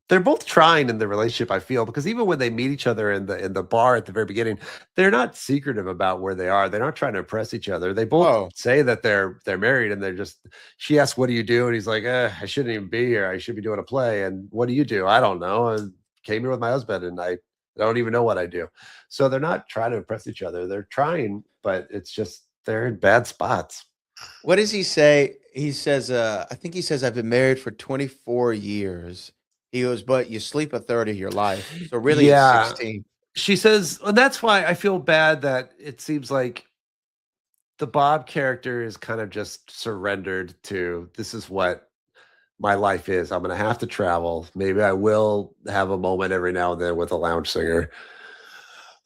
They're both trying in the relationship, I feel, because even when they meet each other in the bar at the very beginning, they're not secretive about where they are. They're not trying to impress each other. They both say that they're married, and she asks, what do you do? And he's like, I shouldn't even be here. I should be doing a play. And what do you do? I don't know. I came here with my husband, and I don't even know what I do. So they're not trying to impress each other. They're trying, but it's just they're in bad spots. What does he say? He says, I think he says, I've been married for 24 years. He goes, but you sleep a third of your life. So really it's 16. She says, and that's why I feel bad that it seems like the Bob character is kind of just surrendered to, this is what my life is. I'm going to have to travel. Maybe I will have a moment every now and then with a lounge singer.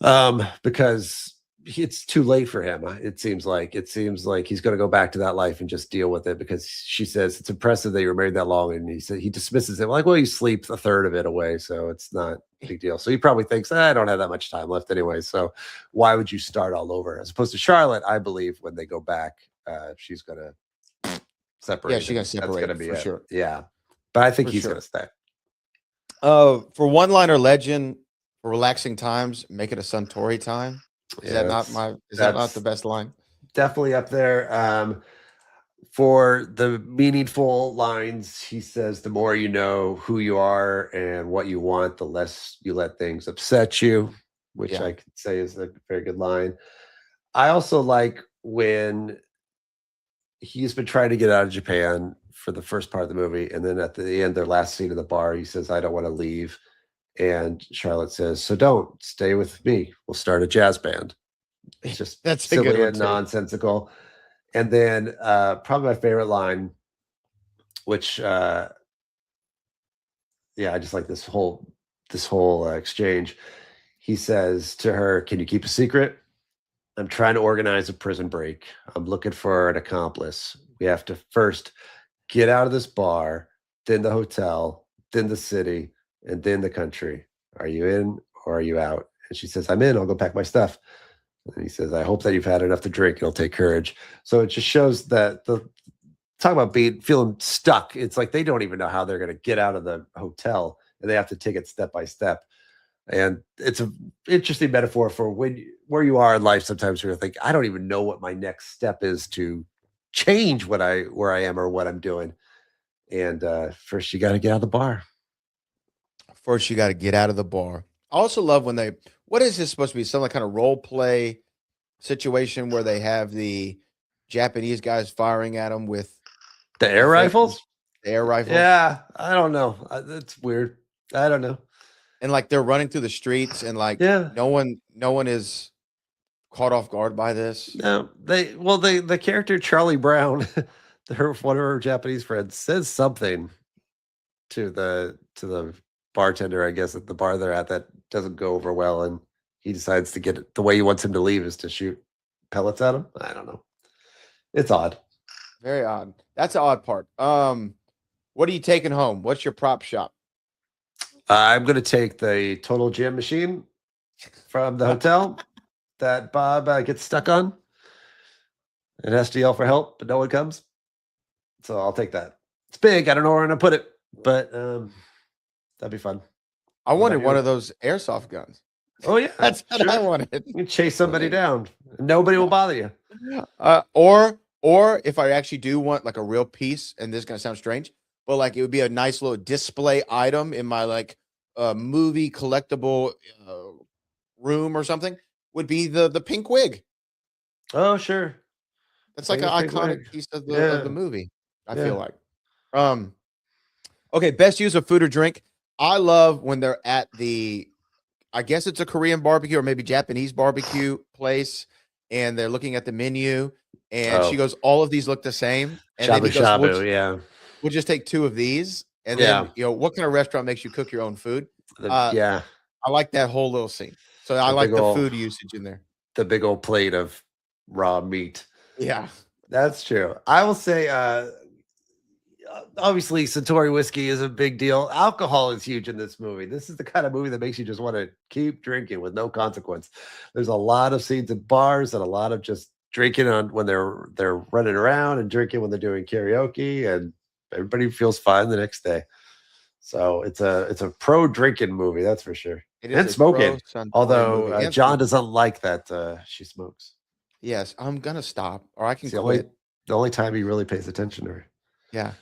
Because it's too late for him. It seems like he's going to go back to that life and just deal with it, because she says it's impressive that you were married that long. And he dismisses it like, well, you sleep a third of it away, so it's not a big deal. So he probably thinks, I don't have that much time left anyway, so why would you start all over? As opposed to Charlotte, I believe when they go back, she's going to separate. Yeah, she's going to separate. That's going to be for it. Sure. Yeah, but I think he's going to stay. For one-liner legend, for relaxing times, make it a Suntory time. Is that not the best line? Definitely up there. For the meaningful lines, he says, the more you know who you are and what you want, the less you let things upset you, which I could say is a very good line. I also like when he's been trying to get out of Japan for the first part of the movie, and then at the end, their last scene in the bar, he says, I don't want to leave. And Charlotte says, so don't stay with me. We'll start a jazz band. It's just that's silly and nonsensical. And then probably my favorite line, which I just like this whole exchange. He says to her, can you keep a secret? I'm trying to organize a prison break. I'm looking for an accomplice. We have to first get out of this bar, then the hotel, then the city, and then the country. Are you in or are you out? And she says, I'm in. I'll go pack my stuff. And he says, I hope that you've had enough to drink. It'll take courage. So it just shows that talk about feeling stuck. It's like they don't even know how they're going to get out of the hotel, and they have to take it step by step. And it's an interesting metaphor for where you are in life. Sometimes you're think, I don't even know what my next step is to change where I am or what I'm doing. And first you got to get out of the bar. First, you got to get out of the bar. I also love when what is this supposed to be? Some kind of role play situation where they have the Japanese guys firing at them with the air rifles? The air rifles? Yeah, I don't know. That's weird. I don't know. and like they're running through the streets, and like Yeah. no one is caught off guard by this. No, the character Charlie Brown, one of her Japanese friends, says something to the bartender, I guess, at the bar they're at that doesn't go over well, and he decides to get it. The way he wants him to leave is to shoot pellets at him. I don't know. It's odd. Very odd. That's the odd part. What are you taking home? What's your prop shop? I'm going to take the total gym machine from the hotel that Bob gets stuck on. It has to yell for help, but no one comes. So I'll take that. It's big. I don't know where I'm going to put it, but that'd be fun. I wanted one of those airsoft guns. Oh, yeah. That's what I wanted. You can chase somebody down. Nobody will bother you. Or if I actually do want like a real piece, and this is going to sound strange, but like it would be a nice little display item in my like movie collectible room or something, would be the pink wig. Oh, sure. That's like an iconic piece of the movie, I feel like. Okay, best use of food or drink. I love when they're at I guess it's a Korean barbecue or maybe Japanese barbecue place, and they're looking at the menu, and she goes, all of these look the same. And shabu shabu, we'll just take 2 of these. And then, what kind of restaurant makes you cook your own food? I like that whole little scene. So I like the food usage in there. The big old plate of raw meat. Yeah. That's true. I will say, obviously, Suntory whiskey is a big deal. Alcohol is huge in this movie. This is the kind of movie that makes you just want to keep drinking with no consequence. There's a lot of scenes in bars and a lot of just drinking when they're running around and drinking when they're doing karaoke, and everybody feels fine the next day. So it's a pro drinking movie, that's for sure. And smoking. Although John doesn't like that she smokes. Yes, I'm gonna stop, or I can quit. The only time he really pays attention to her. Yeah.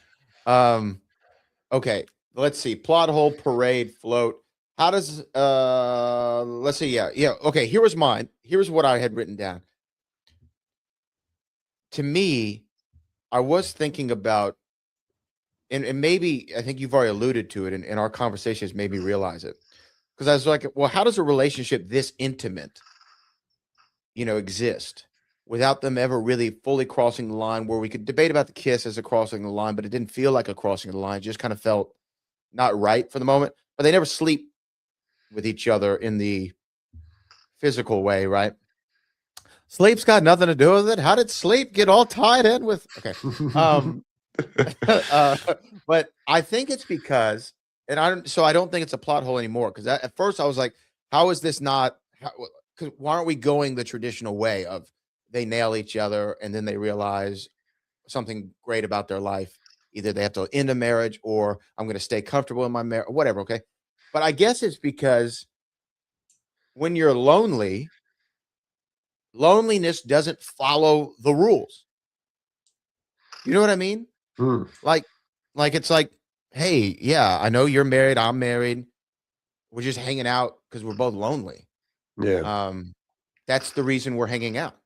Okay. Let's see. Plot hole, parade, float. How does let's see. Yeah. Okay. Here was mine. Here's what I had written down. To me, I was thinking about, and maybe I think you've already alluded to it, and our conversations made me realize it. Because I was like, well, how does a relationship this intimate, exist without them ever really fully crossing the line, where we could debate about the kiss as a crossing the line, but it didn't feel like a crossing the line. It just kind of felt not right for the moment. But they never sleep with each other in the physical way, right? Sleep's got nothing to do with it. How did sleep get all tied in with? Okay. But I think it's because, and I don't think it's a plot hole anymore. Because at first I was like, how is this not? Because why aren't we going the traditional way of they nail each other and then they realize something great about their life? Either they have to end a marriage, or I'm going to stay comfortable in my marriage, or whatever. Okay. But I guess it's because when you're lonely, loneliness doesn't follow the rules. You know what I mean? Like it's like, hey, yeah, I know you're married, I'm married. We're just hanging out because we're both lonely. Yeah. That's the reason we're hanging out.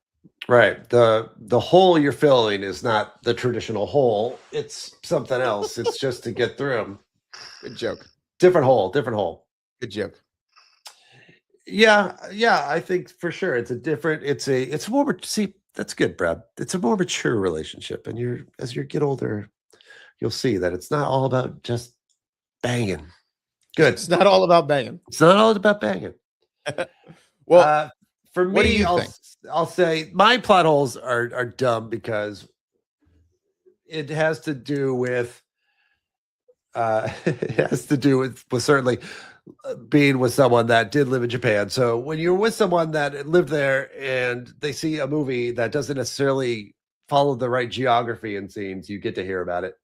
Right. The hole you're filling is not the traditional hole. It's something else. It's just to get through them. Good joke. Different hole. Good joke. Yeah. I think for sure it's more, see, that's good, Brad. It's a more mature relationship. And as you get older, you'll see that it's not all about just banging. Good. It's not all about banging. It's not all about banging. Well, for me, what do you think? I'll say my plot holes are dumb because it has to do with certainly being with someone that did live in Japan. So when you're with someone that lived there and they see a movie that doesn't necessarily follow the right geography and scenes, you get to hear about it.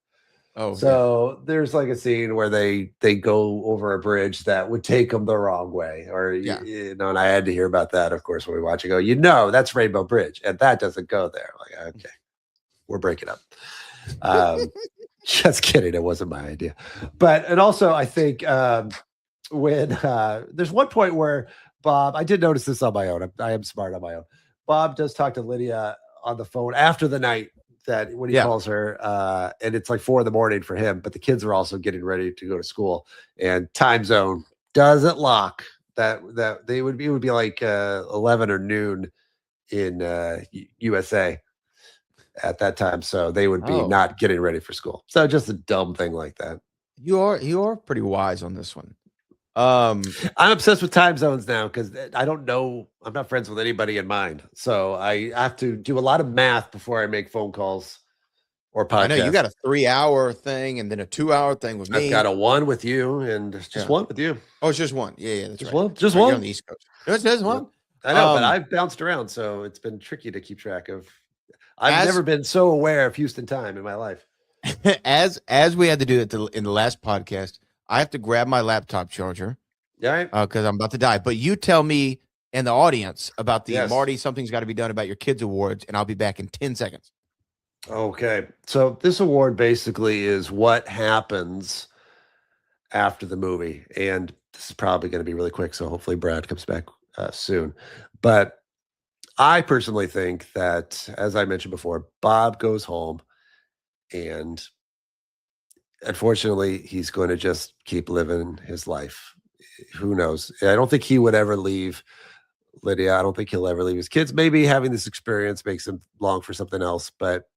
Oh, so there's like a scene where they go over a bridge that would take them the wrong way, or and I had to hear about that, of course, when we watch it. Go, that's Rainbow Bridge, and that doesn't go there. Like, okay, we're breaking up. Just kidding, it wasn't my idea. And also I think when there's one point where Bob, I did notice this on my own. I am smart on my own. Bob does talk to Lydia on the phone after the night that when he calls her, and it's like 4 a.m. for him, but the kids are also getting ready to go to school, and time zone doesn't lock. That they would be, it would be like 11 or noon in USA at that time, so they would be not getting ready for school. So just a dumb thing like that. You are pretty wise on this one. I'm obsessed with time zones now because I don't know. I'm not friends with anybody in mine, so I have to do a lot of math before I make phone calls or podcasts. I know you got a 3-hour thing and then a 2-hour thing with me. I've got a 1 with you and just 1 with you. Oh, it's just 1. Yeah, that's just right. 1. Just right, 1. You're on the East Coast. No, it's just 1. I know, but I've bounced around, so it's been tricky to keep track of. I've never been so aware of Houston time in my life. As we had to do it in the last podcast, I have to grab my laptop charger. Yeah, because I'm about to die. But you tell me and the audience about the Marty, something's got to be done about your kids awards, and I'll be back in 10 seconds. Okay. So this award basically is what happens after the movie. And this is probably going to be really quick. So hopefully Brad comes back soon. But I personally think that, as I mentioned before, Bob goes home and unfortunately he's going to just keep living his life. Who knows? I don't think he would ever leave Lydia. I don't think he'll ever leave his kids. Maybe having this experience makes him long for something else. But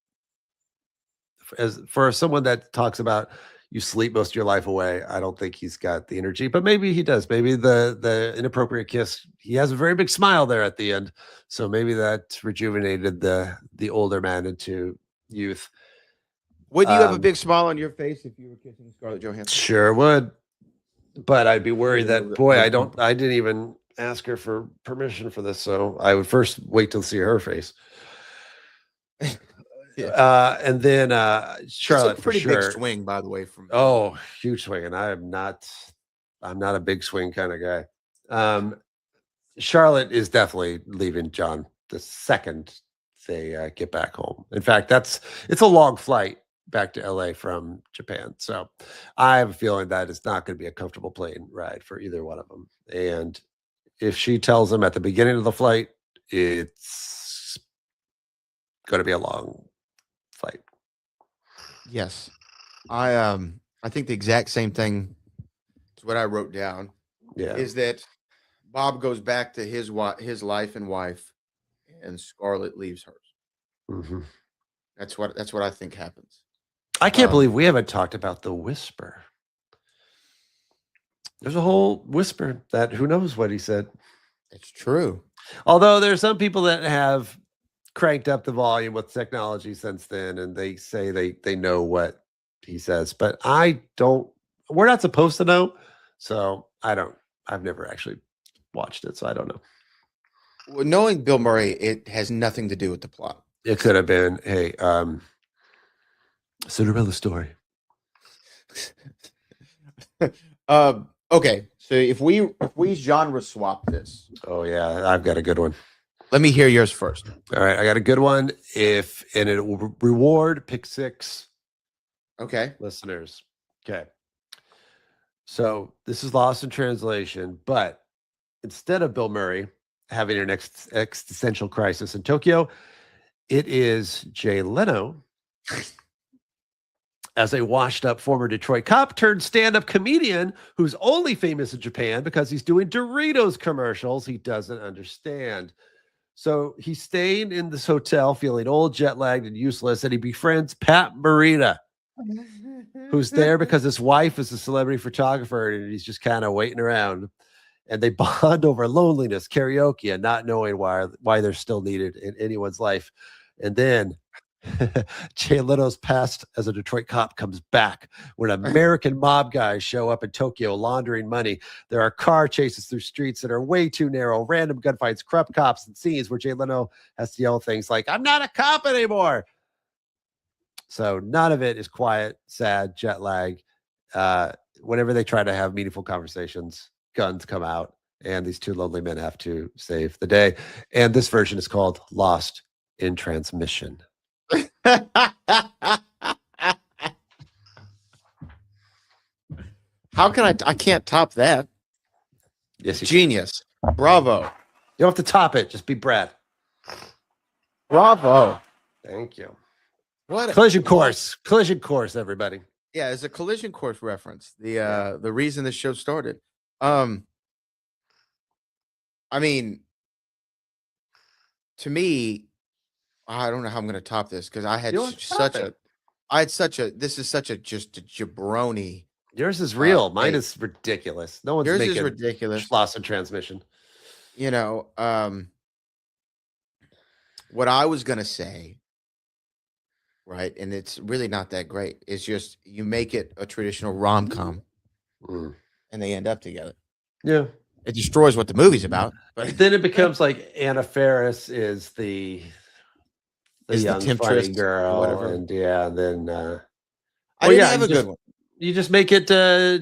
as for someone that talks about you sleep most of your life away, I don't think he's got the energy. But maybe he does. Maybe the inappropriate kiss. He has a very big smile there at the end, so maybe that rejuvenated the older man into youth. Would you have a big smile on your face if you were kissing Scarlett Johansson? Sure would. But I'd be worried that, boy, I didn't even ask her for permission for this. So I would first wait till see her face. And then Charlotte, it's a pretty big swing, by the way. Huge swing. And I'm not a big swing kind of guy. Charlotte is definitely leaving John the second they get back home. In fact, it's a long flight back to LA from Japan. So I have a feeling that it's not going to be a comfortable plane ride for either one of them. And if she tells them at the beginning of the flight, it's going to be a long flight. Yes. I think the exact same thing is what I wrote down. Yeah. Is that Bob goes back to his life and wife and Scarlett leaves hers. Mm-hmm. That's what I think happens. I can't believe we haven't talked about the whisper. There's a whole whisper that who knows what he said. It's true. Although there's some people that have cranked up the volume with technology since then, and they say they know what he says. But I don't. We're not supposed to know, so I don't. I've never actually watched it, so I don't know. Well, knowing Bill Murray, it has nothing to do with the plot. It could have been, hey, Cinderella story. Okay, so if we genre swap this. Oh yeah, I've got a good one. Let me hear yours first. All right, I got a good one. And it will reward Pick 6. Okay, listeners. Okay. So this is lost in translation, but instead of Bill Murray having an existential crisis in Tokyo, it is Jay Leno as a washed-up former Detroit cop turned stand-up comedian who's only famous in Japan because he's doing Doritos commercials he doesn't understand. So he's staying in this hotel feeling old, jet-lagged, and useless, and he befriends Pat Morita, who's there because his wife is a celebrity photographer, and he's just kind of waiting around. And they bond over loneliness, karaoke, and not knowing why they're still needed in anyone's life. And then Jay Leno's past as a Detroit cop comes back when American mob guys show up in Tokyo laundering money. There are car chases through streets that are way too narrow, random gunfights, corrupt cops, and scenes where Jay Leno has to yell things like, "I'm not a cop anymore." So none of it is quiet, sad, jet lag. Whenever they try to have meaningful conversations, guns come out, and these two lonely men have to save the day. And this version is called Lost in Transmission. How can I can't top that. Yes, genius. Bravo. You don't have to top it. Just be Brad. Bravo. Thank you. What collision course, everybody. Yeah, it's a collision course reference. The reason this show started. Um, I mean, to me, I don't know how I'm going to top this because I had You want to stop it. this is such a just a jabroni. Yours is real. Mine Take. is ridiculous. No one's Yours is making ridiculous. loss and transmission. You know, what I was going to say, right, and it's really not that great. It's just you make it a traditional rom-com Mm. and they end up together. Yeah. It destroys what the movie's about, but Then it becomes like Anna Faris is the is the young funny temptress or girl, whatever. and then I didn't have a good one. you just make it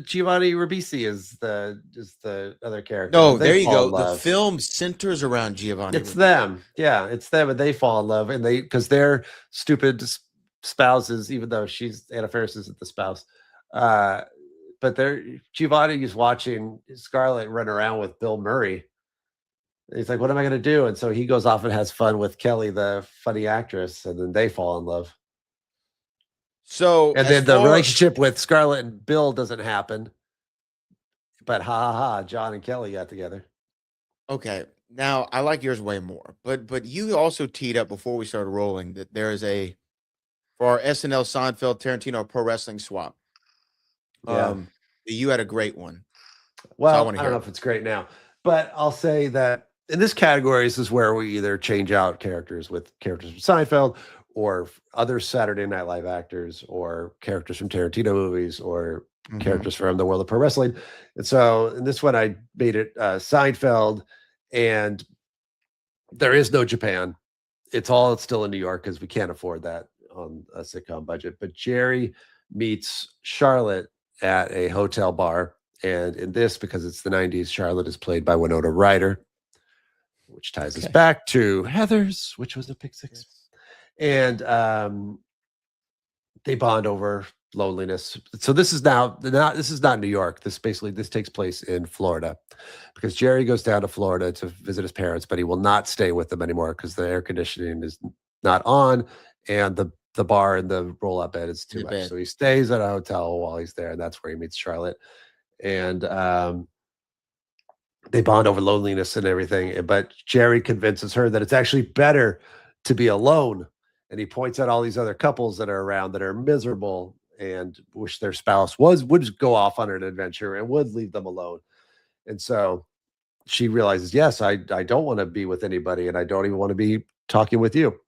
Giovanni Ribisi is the other character. No, They there you fall go. in The love. film centers around Giovanni. It's Ribisi. them. Yeah, it's them, and they fall in love, and because they're stupid spouses, even though Anna Faris isn't the spouse. But Giovanni is watching Scarlett run around with Bill Murray. He's like, what am I going to do? And so he goes off and has fun with Kelly, the funny actress, and then they fall in love. So, and then the relationship with Scarlett and Bill doesn't happen. But John and Kelly got together. Okay. Now, I like yours way more. But you also teed up before we started rolling that there is for our SNL Seinfeld Tarantino pro wrestling swap. Yeah. You had a great one. Well, I don't know if it's great now, but I'll say that in this category, this is where we either change out characters with characters from Seinfeld or other Saturday Night Live actors or characters from Tarantino movies or characters from the world of pro wrestling. And so in this one, I made it Seinfeld, and there is no Japan. It's still in New York because we can't afford that on a sitcom budget. But Jerry meets Charlotte at a hotel bar. And in this, because it's the 90s, Charlotte is played by Winona Ryder, which ties us back to Heathers, which was a PIC 6. Yes. And they bond over loneliness. So this is not New York. This takes place in Florida, because Jerry goes down to Florida to visit his parents, but he will not stay with them anymore because the air conditioning is not on, and the bar and the roll-up bed is too much. So he stays at a hotel while he's there, and that's where he meets Charlotte. And they bond over loneliness and everything. But Jerry convinces her that it's actually better to be alone. And he points out all these other couples that are around that are miserable and wish their spouse would go off on an adventure and would leave them alone. And so she realizes, yes, I don't want to be with anybody, and I don't even want to be talking with you.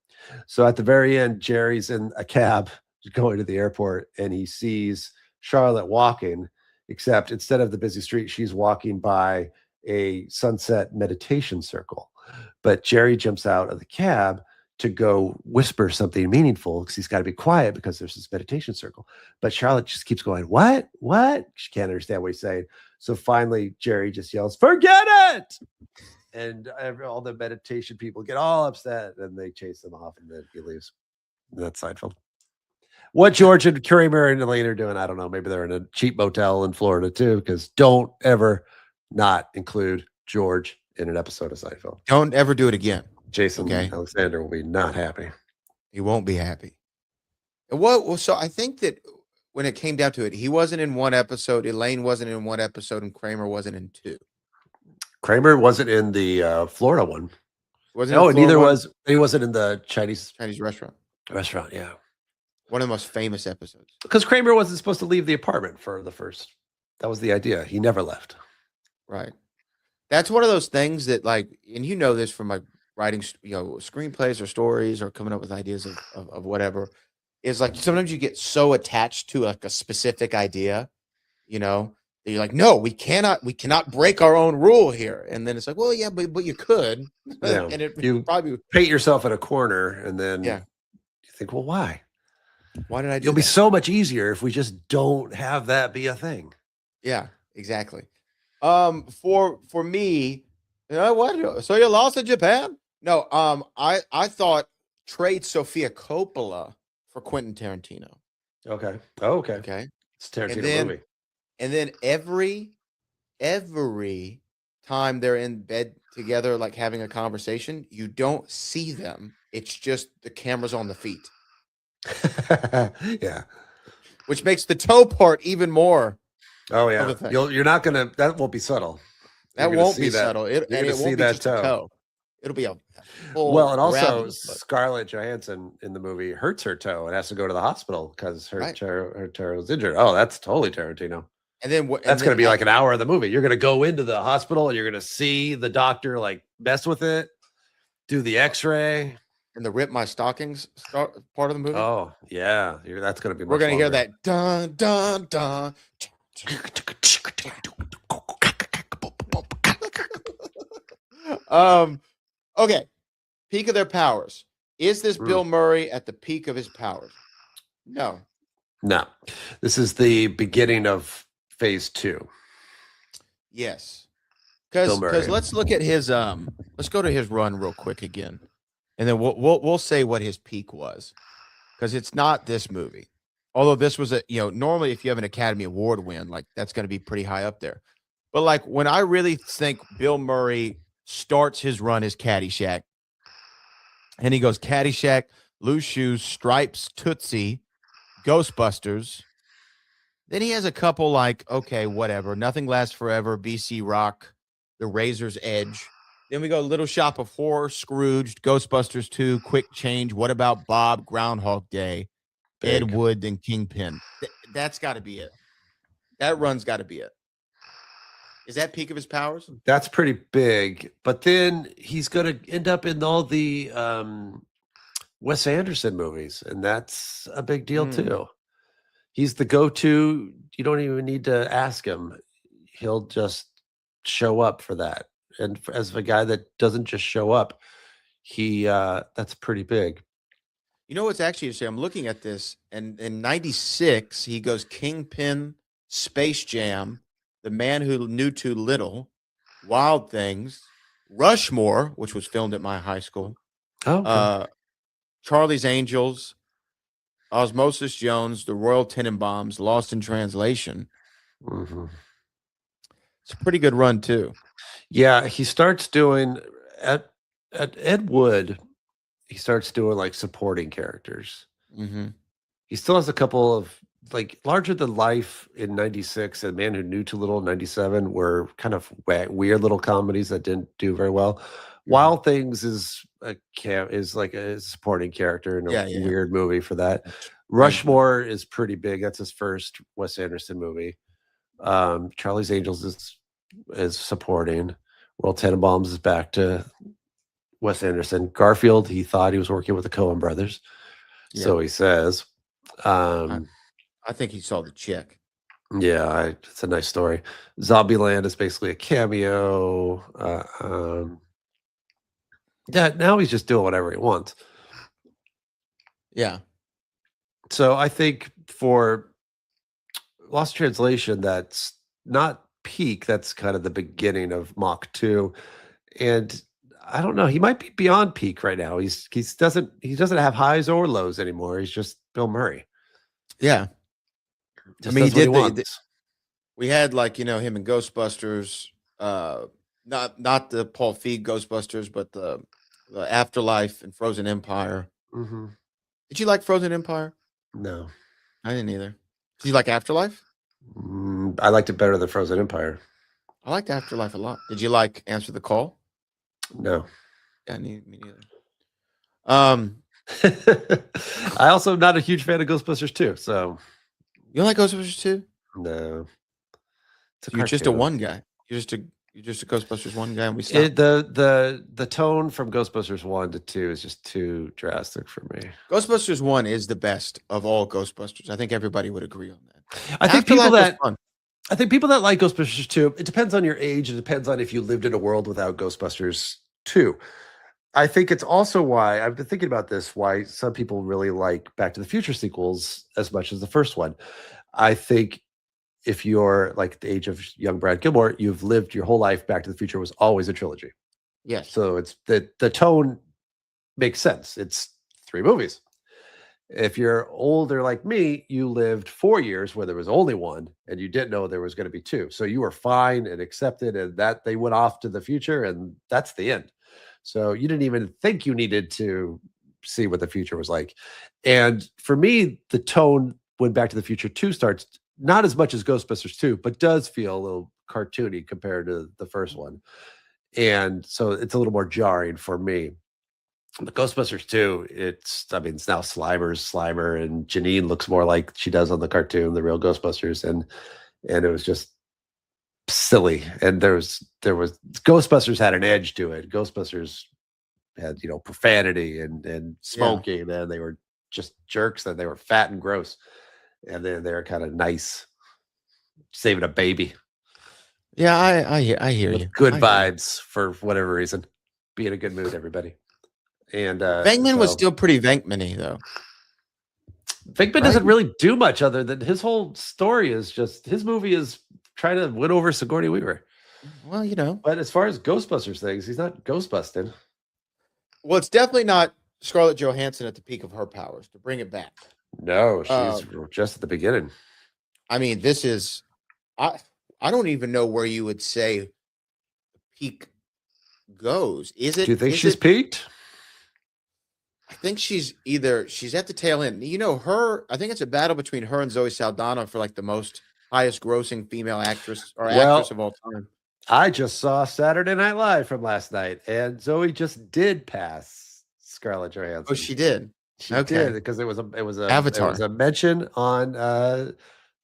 So at the very end, Jerry's in a cab going to the airport, and he sees Charlotte walking, except instead of the busy street, she's walking by a sunset meditation circle. But Jerry jumps out of the cab to go whisper something meaningful because he's got to be quiet because there's this meditation circle. But Charlotte just keeps going, what? She can't understand what he's saying. So finally, Jerry just yells, forget it! And all the meditation people get all upset, and they chase him off, and then he leaves. That's Seinfeld. What George and Kramer and Elaine are doing, I don't know. Maybe they're in a cheap motel in Florida too, because don't ever not include George in an episode of Seinfeld. Don't ever do it again. Jason Alexander will be not happy. He won't be happy. So I think that when it came down to it, he wasn't in one episode, Elaine wasn't in one episode, and Kramer wasn't in two. Kramer wasn't in the Florida one. He wasn't in the Chinese restaurant. Yeah. One of the most famous episodes. Because Kramer wasn't supposed to leave the apartment for the first. That was the idea. He never left. Right. That's one of those things that, like, and you know this from like writing, screenplays or stories or coming up with ideas of whatever, is like sometimes you get so attached to like a specific idea, that you're like, no, we cannot break our own rule here. And then it's like, well, yeah, but you could. Yeah. And you probably paint yourself in a corner, and then you think, well, why? Why did I do It'll be so much easier if we just don't have that be a thing. Yeah, exactly. For me, what? So you lost to Japan? No, I thought trade Sofia Coppola for Quentin Tarantino. Okay. Oh, okay. Okay. It's a Tarantino movie. And then every time they're in bed together, like having a conversation, you don't see them. It's just the camera's on the feet. Yeah. Which makes the toe part even more Oh of a yeah, thing. you're not gonna. That won't be subtle. You're That gonna won't see be that. subtle. You're And gonna it see won't be that just a toe. toe. It'll be a full Well, and grab of also the foot. Scarlett Johansson in the movie hurts her toe and has to go to the hospital because Right. her toe was injured. Oh, that's totally Tarantino. And then That's going to be like an hour of the movie. You're going to go into the hospital and you're going to see the doctor like mess with it, do the X-ray. and the rip my stockings part of the movie. Oh yeah, that's going to be. We're Much gonna hear longer. that dun dun dun. Okay. Peak of their powers. Is this Bill Murray at the peak of his powers? No. No. This is the beginning of phase 2. Yes. Bill Murray. Because let's look at his let's go to his run real quick again. And then we'll say what his peak was. Because it's not this movie. Although this was normally if you have an Academy Award win, like that's going to be pretty high up there. But like when I really think Bill Murray starts his run as Caddyshack, and he goes Caddyshack, Loose Shoes, Stripes, Tootsie, Ghostbusters. Then he has a couple like, okay, whatever. Nothing Lasts Forever, BC Rock, The Razor's Edge. Then we go Little Shop of Horrors, Scrooged, Ghostbusters 2, Quick Change, What About Bob, Groundhog Day, Ed Wood, and Kingpin. That's got to be it. That run's got to be it. Is that peak of his powers? That's pretty big. But then he's going to end up in all the Wes Anderson movies, and that's a big deal too. He's the go-to. You don't even need to ask him. He'll just show up for that. And as a guy that doesn't just show up, that's pretty big. You know what's actually interesting? I'm looking at this, and in '96, he goes Kingpin, Space Jam, The Man Who Knew Too Little, Wild Things, Rushmore, which was filmed at my high school, Charlie's Angels, Osmosis Jones, The Royal Tenenbaums, Lost in Translation. Mm-hmm. It's a pretty good run too. Yeah, he starts doing at Ed Wood. He starts doing like supporting characters. Mm-hmm. He still has a couple of like Larger Than Life in '96 and Man Who Knew Too Little in '97 were kind of weird little comedies that didn't do very well. Wild Things is like a supporting character in a weird movie for that. Rushmore is pretty big. That's his first Wes Anderson movie. Charlie's Angels is supporting. Royal Tenenbaums is back to Wes Anderson. Garfield, he thought he was working with the Coen brothers. Yeah. So he says. I think he saw the check. Yeah, it's a nice story. Zombieland is basically a cameo. Yeah, now he's just doing whatever he wants. Yeah. So I think for Lost Translation, that's not peak. That's kind of the beginning of Mach 2. And I don't know. He might be beyond peak right now. He doesn't have highs or lows anymore. He's just Bill Murray. Yeah. Just he did. We had like him in Ghostbusters. Not the Paul Feig Ghostbusters, but the Afterlife and Frozen Empire. Mm-hmm. Did you like Frozen Empire? No, I didn't either. Did you like Afterlife? I liked it better than Frozen Empire. I liked Afterlife a lot. Did you like Answer the Call? No. Yeah, me neither. I also am not a huge fan of Ghostbusters 2. So you don't like Ghostbusters 2? No. You're just a one guy. You're just a Ghostbusters 1 guy, and we stopped. The tone from Ghostbusters 1 to 2 is just too drastic for me. Ghostbusters 1 is the best of all Ghostbusters. I think everybody would agree on that. I think people that like Ghostbusters 2, it depends on your age. It depends on if you lived in a world without Ghostbusters 2. I think it's also why I've been thinking about this, why some people really like Back to the Future sequels as much as the first one. I think if you're like the age of young Brad Gilmore, you've lived your whole life. Back to the Future was always a trilogy. Yes. So it's the tone makes sense. It's 3 movies. If you're older like me, you lived 4 years where there was only 1 and you didn't know there was going to be 2. So you were fine and accepted, and that they went off to the future, and that's the end. So you didn't even think you needed to see what the future was like. And for me, the tone when Back to the Future 2 starts not as much as Ghostbusters 2, but does feel a little cartoony compared to the first one. And so it's a little more jarring for me. The Ghostbusters 2, it's now Slimer, and Janine looks more like she does on the cartoon, the real Ghostbusters, and it was just silly. And there was Ghostbusters had an edge to it. Ghostbusters had, profanity and smoking, and they were just jerks, and they were fat and gross. And then they're kind of nice, saving a baby. Yeah, I hear you. Good vibes for whatever reason. Be in a good mood, everybody. And Venkman was still pretty Venkman-y, though. Venkman doesn't really do much other than his whole story is just his movie is trying to win over Sigourney Weaver. Well, But as far as Ghostbusters things, he's not ghostbusting. Well, it's definitely not Scarlett Johansson at the peak of her powers, to bring it back. No, she's just at the beginning. I mean, this is I don't even know where you would say the peak goes. Is it? Do you think she's peaked? I think she's at the tail end. I think it's a battle between her and Zoe Saldana for like the most highest grossing female actress actress of all time. I just saw Saturday Night Live from last night, and Zoe just did pass Scarlett Johansson. Oh, she did. She did, because it was a Avatar. It was a mention on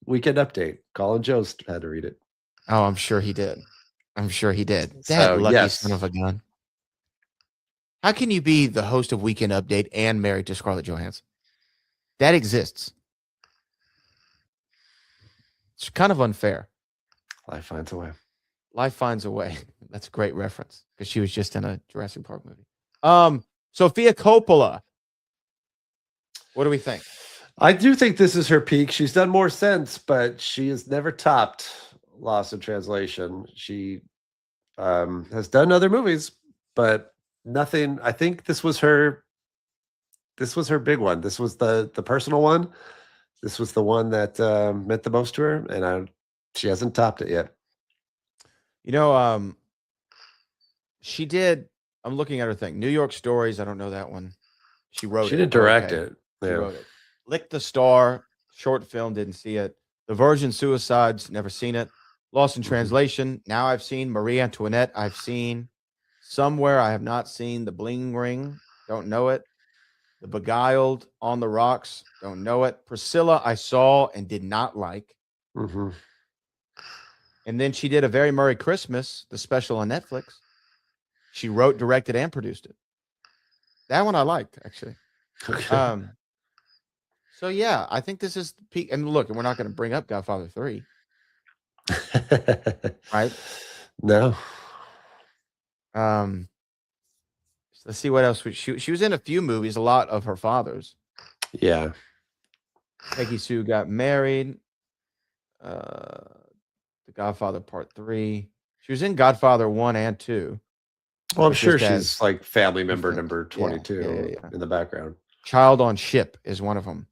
Weekend Update. Colin Jost had to read it. Oh, I'm sure he did. That lucky son of a gun. How can you be the host of Weekend Update and married to Scarlett Johansson? That exists. It's kind of unfair. Life finds a way. Life finds a way. That's a great reference because she was just in a Jurassic Park movie. Sofia Coppola. What do we think? I do think this is her peak. She's done more since, but she has never topped Lost in Translation. She has done other movies, but nothing. I think this was her big one. This was the personal one. This was the one that meant the most to her, and she hasn't topped it yet. She did. I'm looking at her thing. New York Stories. I don't know that one. She wrote it. She didn't direct it. She wrote it. Lick the Star, short film, didn't see it. The Virgin Suicides, never seen it. Lost in Translation, now I've seen. Marie Antoinette, I've seen. Somewhere, I have not seen. The Bling Ring, don't know it. The Beguiled, On the Rocks, don't know it. Priscilla, I saw and did not like. Mm-hmm. And then she did A Very Merry Christmas, the special on Netflix. She wrote, directed, and produced it. That one I liked, actually. Okay. So yeah, I think this is the peak. And look, we're not going to bring up Godfather 3, right? No. Let's see what else. She was in a few movies, a lot of her father's. Yeah. Peggy Sue Got Married. The Godfather Part 3. She was in Godfather 1 and 2. Well, I'm sure she's like family member number 22 in the background. Child on Ship is one of them.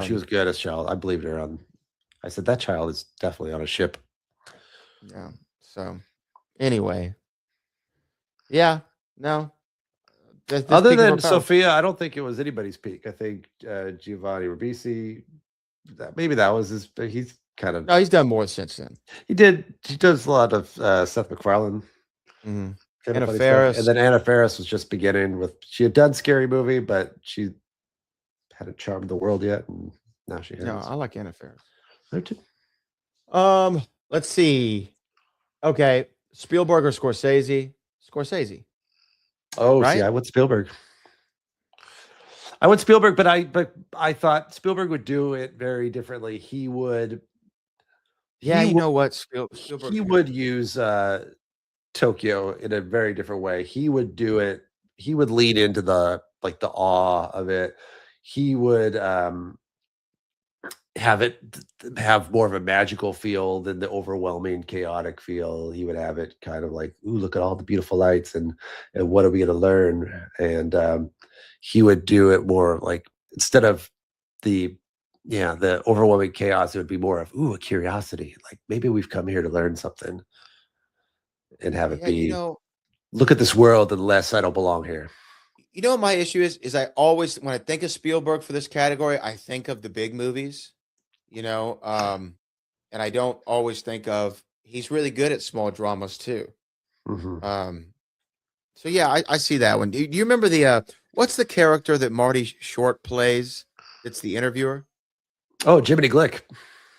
She was good as Child. I believed her on. I said that child is definitely on a ship. Yeah. So, anyway, yeah, no. Other than Sophia, I don't think it was anybody's peak. I think Giovanni Ribisi, maybe that was his. He's kind of. No, he's done more since then. He did. He does a lot of Seth MacFarlane. Mm-hmm. Anna Faris. And then Anna Faris was just beginning with. She had done Scary Movie, but she hadn't charmed the world yet, and now she has. No, I like Anna Faris. Her too. Let's see. Okay, Spielberg or Scorsese? Scorsese. Oh, right? See, I went Spielberg. But I thought Spielberg would do it very differently. He would. Yeah, you know what? Spielberg. He would use Tokyo in a very different way. He would do it. He would lean into the awe of it. He would have more of a magical feel than the overwhelming chaotic feel. He would have it kind of like, ooh, look at all the beautiful lights and what are we going to learn? And he would do it more like, instead of the overwhelming chaos, it would be more of, ooh, a curiosity. Like maybe we've come here to learn something, and have it be, look at this world and less, I don't belong here. You know what my issue is I always, when I think of Spielberg for this category, I think of the big movies. and I don't always think of he's really good at small dramas too. Mhm. So yeah, I see that one. Do you remember the what's the character that Marty Short plays? That's the interviewer, Oh, Jiminy Glick,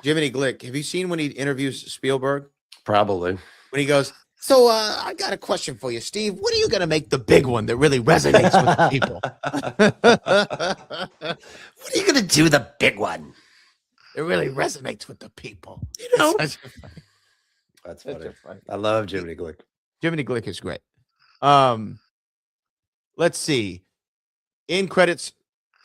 Jiminy Glick. Have you seen when he interviews Spielberg? probably. When he goes, so I got a question for you, Steve. When are you gonna make the big one that really resonates with the people? What are you gonna do? The big one. It really resonates with the people. You know. That's That's such funny. a funny. I love Jiminy Glick. Jiminy Glick is great. Let's see. In credits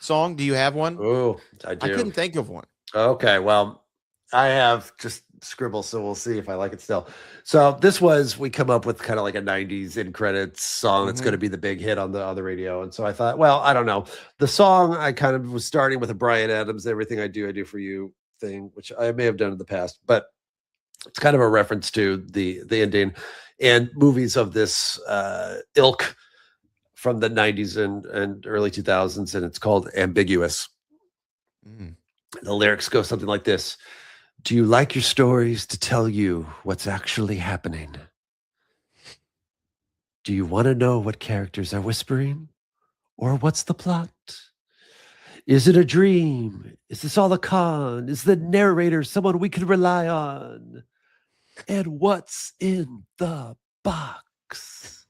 song, do you have one? Oh, I do. I couldn't think of one. Okay, well, I have just scribble, so we'll see if I like it still. So this was, we come up with kind of like a 90s in credits song that's going to be the big hit on the radio. And so I thought, well, I don't know. The song I kind of was starting with a Bryan Adams, Everything I Do for You thing, which I may have done in the past, but it's kind of a reference to the ending and movies of this ilk from the 90s and early 2000s, and it's called Ambiguous. The lyrics go something like this. Do you like your stories to tell you what's actually happening? Do you want to know what characters are whispering? Or what's the plot? Is it a dream? Is this all a con? Is the narrator someone we can rely on? And what's in the box?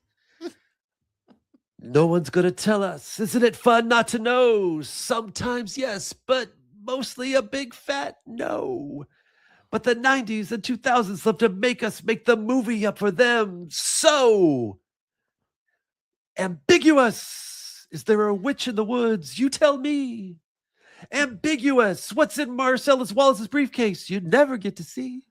No one's going to tell us. Isn't it fun not to know? Sometimes yes, but mostly a big fat no. But the 90s and 2000s love to make us make the movie up for them. So ambiguous. Is there a witch in the woods? You tell me. Ambiguous. What's in Marcellus Wallace's briefcase? You never get to see.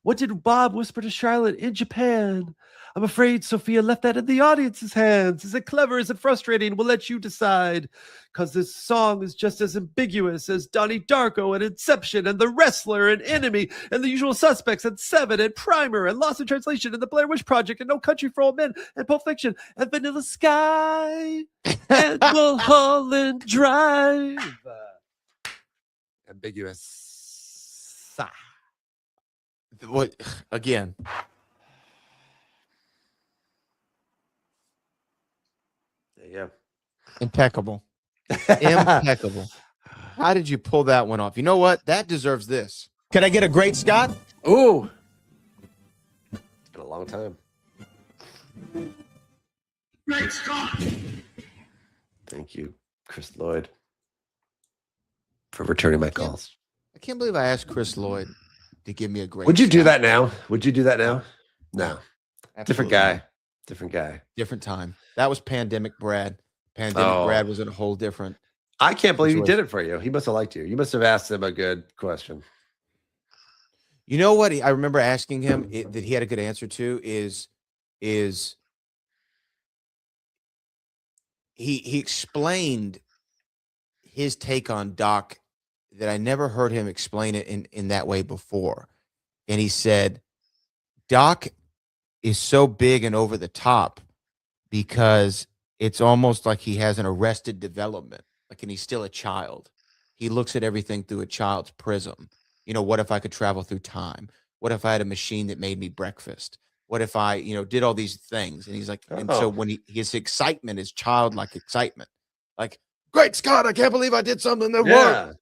What did Bob whisper to Charlotte in Japan? I'm afraid Sophia left that in the audience's hands. Is it clever? Is it frustrating? We'll let you decide. Because this song is just as ambiguous as Donnie Darko and Inception and The Wrestler and Enemy and The Usual Suspects and Seven and Primer and Lost in Translation and The Blair Witch Project and No Country for Old Men and Pulp Fiction and Vanilla Sky and Mulholland Drive. Ambiguous. What again? Yeah. Impeccable. Impeccable. How did you pull that one off? You know what? That deserves this. Can I get a great Scott? Ooh. It's been a long time. Great Scott! Thank you, Chris Lloyd, for returning my calls. I can't believe I asked Chris Lloyd to give me a great Would you do Scott. that now? Would you do that now? No. Absolutely Different not. guy. Different guy. Different time. That was pandemic Brad. Pandemic Brad was in a whole different. I can't believe he did it for you. He must have liked you. You must have asked him a good question. You know what? I remember asking him that he had a good answer to is he explained his take on Doc that I never heard him explain it in that way before. And he said, Doc is so big and over the top because it's almost like he has an arrested development. Like, and he's still a child. He looks at everything through a child's prism. You know, what if I could travel through time? What if I had a machine that made me breakfast? What if I, did all these things? And he's like, and so when his excitement is childlike excitement, like, great Scott, I can't believe I did something that worked.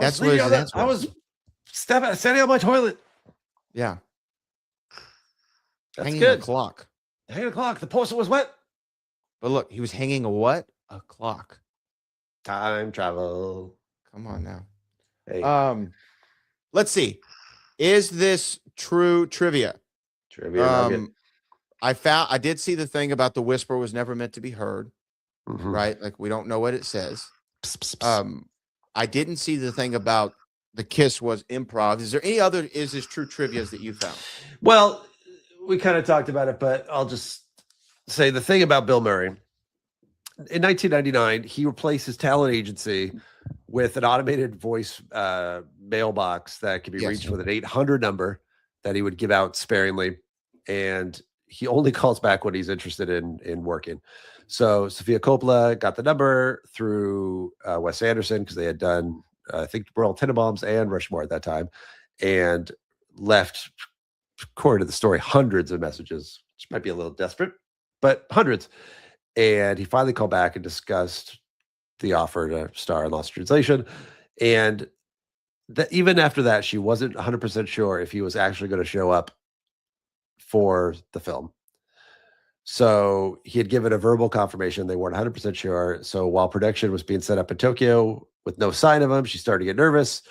That's what his answer I was standing on my toilet. Yeah. That's hanging good. a clock. Hanging a clock. The poster was wet. But look, he was hanging a what? A clock. Time travel. Come on now. Hey. Let's see. Is this true trivia? Trivia. I did see the thing about the whisper was never meant to be heard. Mm-hmm. Right? Like, we don't know what it says. Psst, psst, psst. I didn't see the thing about the kiss was improv. Is there any other is this true trivias that you found? Well, we kind of talked about it, but I'll just say the thing about Bill Murray. In 1999, he replaced his talent agency with an automated voice mailbox that could be reached with an 800 number that he would give out sparingly. And he only calls back when he's interested in working. So Sofia Coppola got the number through Wes Anderson because they had done I think Royal Tenenbaums and Rushmore at that time, and left, according to the story, hundreds of messages, which might be a little desperate, but hundreds. And he finally called back and discussed the offer to star in Lost Translation. And even after that, she wasn't 100% sure if he was actually going to show up for the film. So he had given a verbal confirmation. They weren't 100% sure. So while production was being set up in Tokyo with no sign of him, she started to get nervous,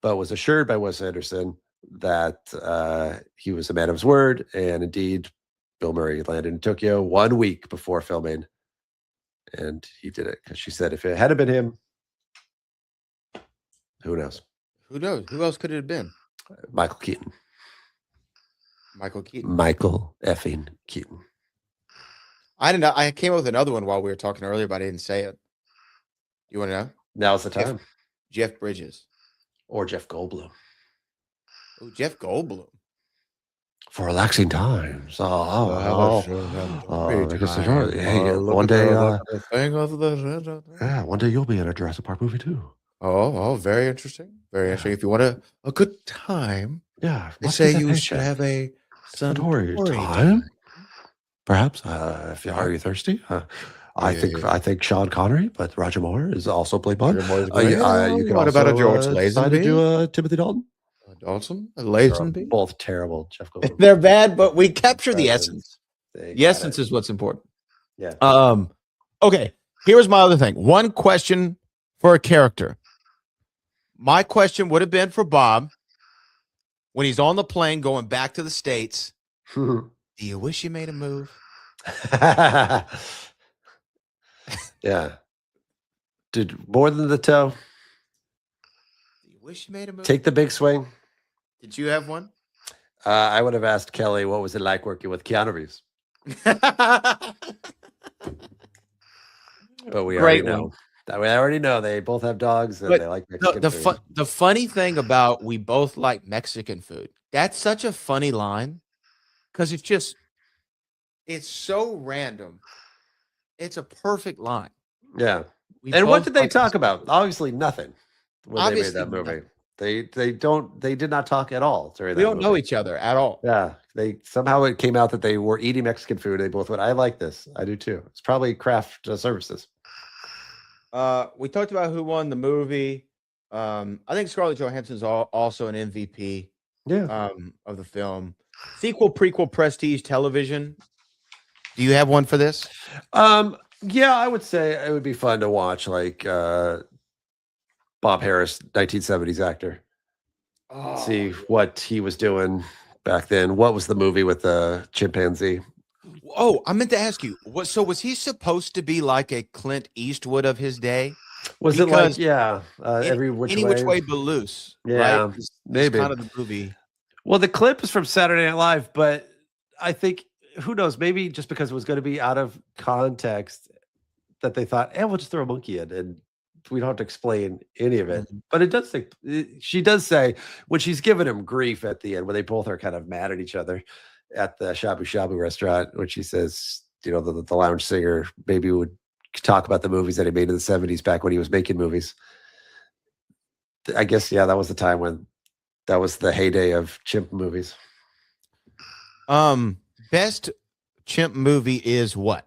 but was assured by Wes Anderson that he was a man of his word. And indeed, Bill Murray landed in Tokyo 1 week before filming. And he did it because she said if it had been him, who knows? Who knows? Who else could it have been? Michael Keaton. Michael Keaton. Michael effing Keaton. I didn't know. I came up with another one while we were talking earlier, but I didn't say it. You want to know? Now's the time. Jeff Bridges. Or Jeff Goldblum. Oh, Jeff Goldblum. For relaxing times. One day you'll be in a Jurassic Park movie too. Oh, very interesting. Very interesting. If you want a good time, yeah, they say you should have a Suntory time. Perhaps. Are you thirsty? I think Sean Connery, but Roger Moore is also played by. You can what about a George decide to do Timothy Dalton. Lazenby. Both terrible. Jeff Goldblum. They're bad, but we capture the essence. The essence is what's important. Yeah. Okay. Here's my other thing. One question for a character. My question would have been for Bob when he's on the plane going back to the States. Do you wish you made a move? Yeah. Did more than the toe? Do you wish you made a move? Take the big swing. Did you have one? I would have asked Kelly, what was it like working with Keanu Reeves? But we already know. We already know they both have dogs and they like Mexican food. The funny thing about we both like Mexican food, that's such a funny line because it's so random. It's a perfect line. Yeah. And what did they talk about? Obviously nothing when Obviously they made that movie. They did not talk at all during that We don't movie. know each other at all. Yeah. Somehow it came out that they were eating Mexican food. They both went, I like this. I do too. It's probably craft services. We talked about who won the movie. I think Scarlett Johansson's also an MVP. Yeah. Of the film. Sequel, prequel, prestige television. Do you have one for this? Yeah, I would say it would be fun to watch, like Bob Harris, 1970s actor. See what he was doing back then. What was the movie with the chimpanzee? Oh, I meant to ask you. Was he supposed to be like a Clint Eastwood of his day? Was it like every which any way? which way but loose? Yeah, right? maybe. Kind of the movie. Well, the clip is from Saturday Night Live, but I think who knows? Maybe just because it was going to be out of context, that they thought, we'll just throw a monkey in, and we don't have to explain any of it. Mm-hmm. But it does say, she does say when she's giving him grief at the end, when they both are kind of mad at each other at the Shabu Shabu restaurant, when she says, the lounge singer maybe would talk about the movies that he made in the 70s back when he was making movies. I guess, that was the time when that was the heyday of chimp movies. Best chimp movie is what?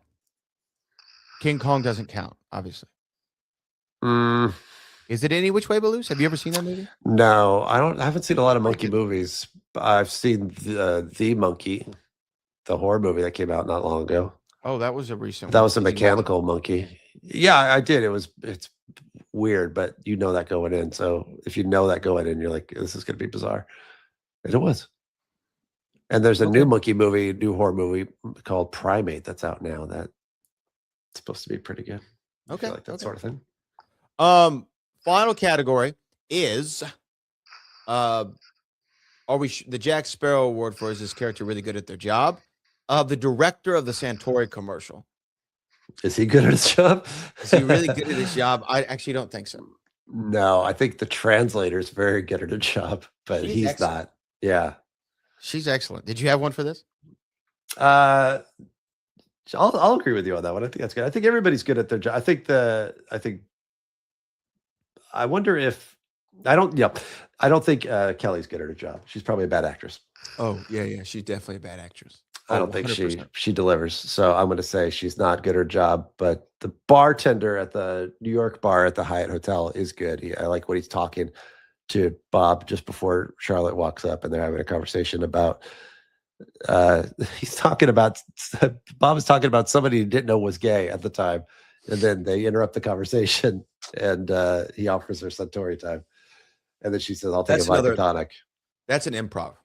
King Kong doesn't count, obviously. Is it Any Which Way But Loose? Have you ever seen that movie? No, I haven't seen a lot of monkey movies. I've seen the Monkey, the horror movie that came out not long ago. Oh, that was a recent. That was a mechanical monkey. Yeah, I did. It's weird, but you know that going in. So if you know that going in, you're like, this is going to be bizarre. And it was. And there's a new horror movie called Primate that's out now that's supposed to be pretty good. Okay. Like that sort of thing. Final category is the Jack Sparrow Award for is this character really good at their job? The director of the Santori commercial. Is he good at his job? Is he really good at his job? I actually don't think so. No, I think the translator is very good at her job, but he's excellent. Not. Yeah. She's excellent. Did you have one for this? I'll agree with you on that one. I think that's good. I think everybody's good at their job. I wonder if I don't. Yeah, I don't think Kelly's good at her job. She's probably a bad actress. Oh, yeah, yeah. She's definitely a bad actress. I Oh, don't think 100%. she delivers. So I'm going to say she's not good at her job. But the bartender at the New York bar at the Hyatt Hotel is good. I like what he's talking to Bob just before Charlotte walks up, and they're having a conversation about. Uh, he's talking about Bob is talking about somebody he didn't know was gay at the time, and then they interrupt the conversation, and he offers her Suntory time, and then she says, "I'll take a That's vodka another, tonic." that's an improv.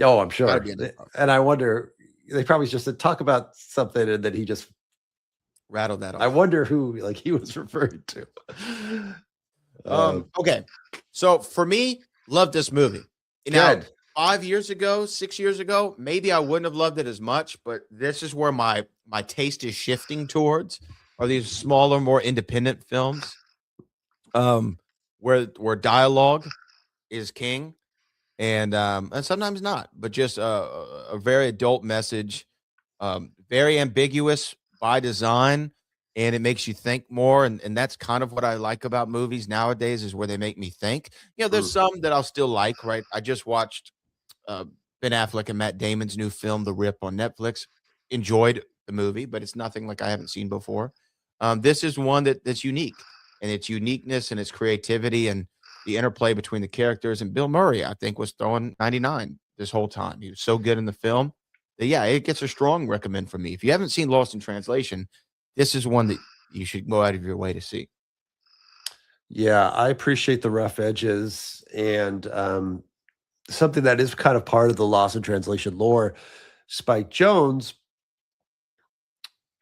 Oh, I'm Gotta sure. be an improv. And I wonder, they probably just said, talk about something. And then he just, Rattle that I off. wonder who like he was referring to. Okay. So for me, love this movie. Now, Good. 5 years ago, 6 years ago, maybe I wouldn't have loved it as much, but this is where my taste is shifting towards are these smaller, more independent films, um, where dialogue is king and sometimes not, but just a very adult message, very ambiguous by design, and it makes you think more. And that's kind of what I like about movies nowadays is where they make me think. There's Mm. some that I'll still like, right? I just watched uh, Ben Affleck and Matt Damon's new film, The Rip, on Netflix. Enjoyed the movie, but it's nothing like I haven't seen before. This is one that's unique, and its uniqueness and its creativity and the interplay between the characters. And Bill Murray, I think, was throwing 99 this whole time. He was so good in the film that, yeah, it gets a strong recommend from me. If you haven't seen Lost in Translation, this is one that you should go out of your way to see. Yeah, I appreciate the rough edges and something that is kind of part of the loss in translation lore. Spike Jones,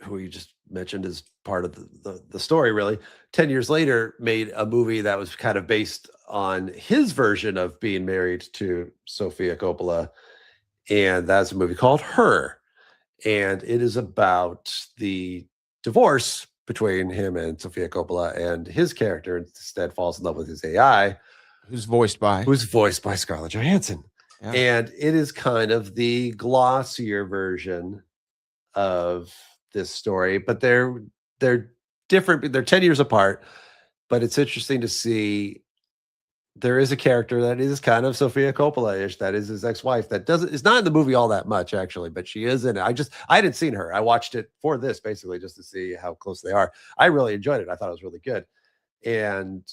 who you just mentioned is part of the story, really, 10 years later made a movie that was kind of based on his version of being married to Sofia Coppola. And that's a movie called Her. And it is about the divorce between him and Sofia Coppola, and his character instead falls in love with his AI, Who's voiced by? who's voiced by Scarlett Johansson. Yeah. And it is kind of the glossier version of this story, but they're different. They're 10 years apart, but it's interesting to see there is a character that is kind of Sofia Coppola-ish, that is his ex-wife, that doesn't is not in the movie all that much, actually, but she is in it. I hadn't seen her. I watched it for this basically just to see how close they are. I really enjoyed it. I thought it was really good. And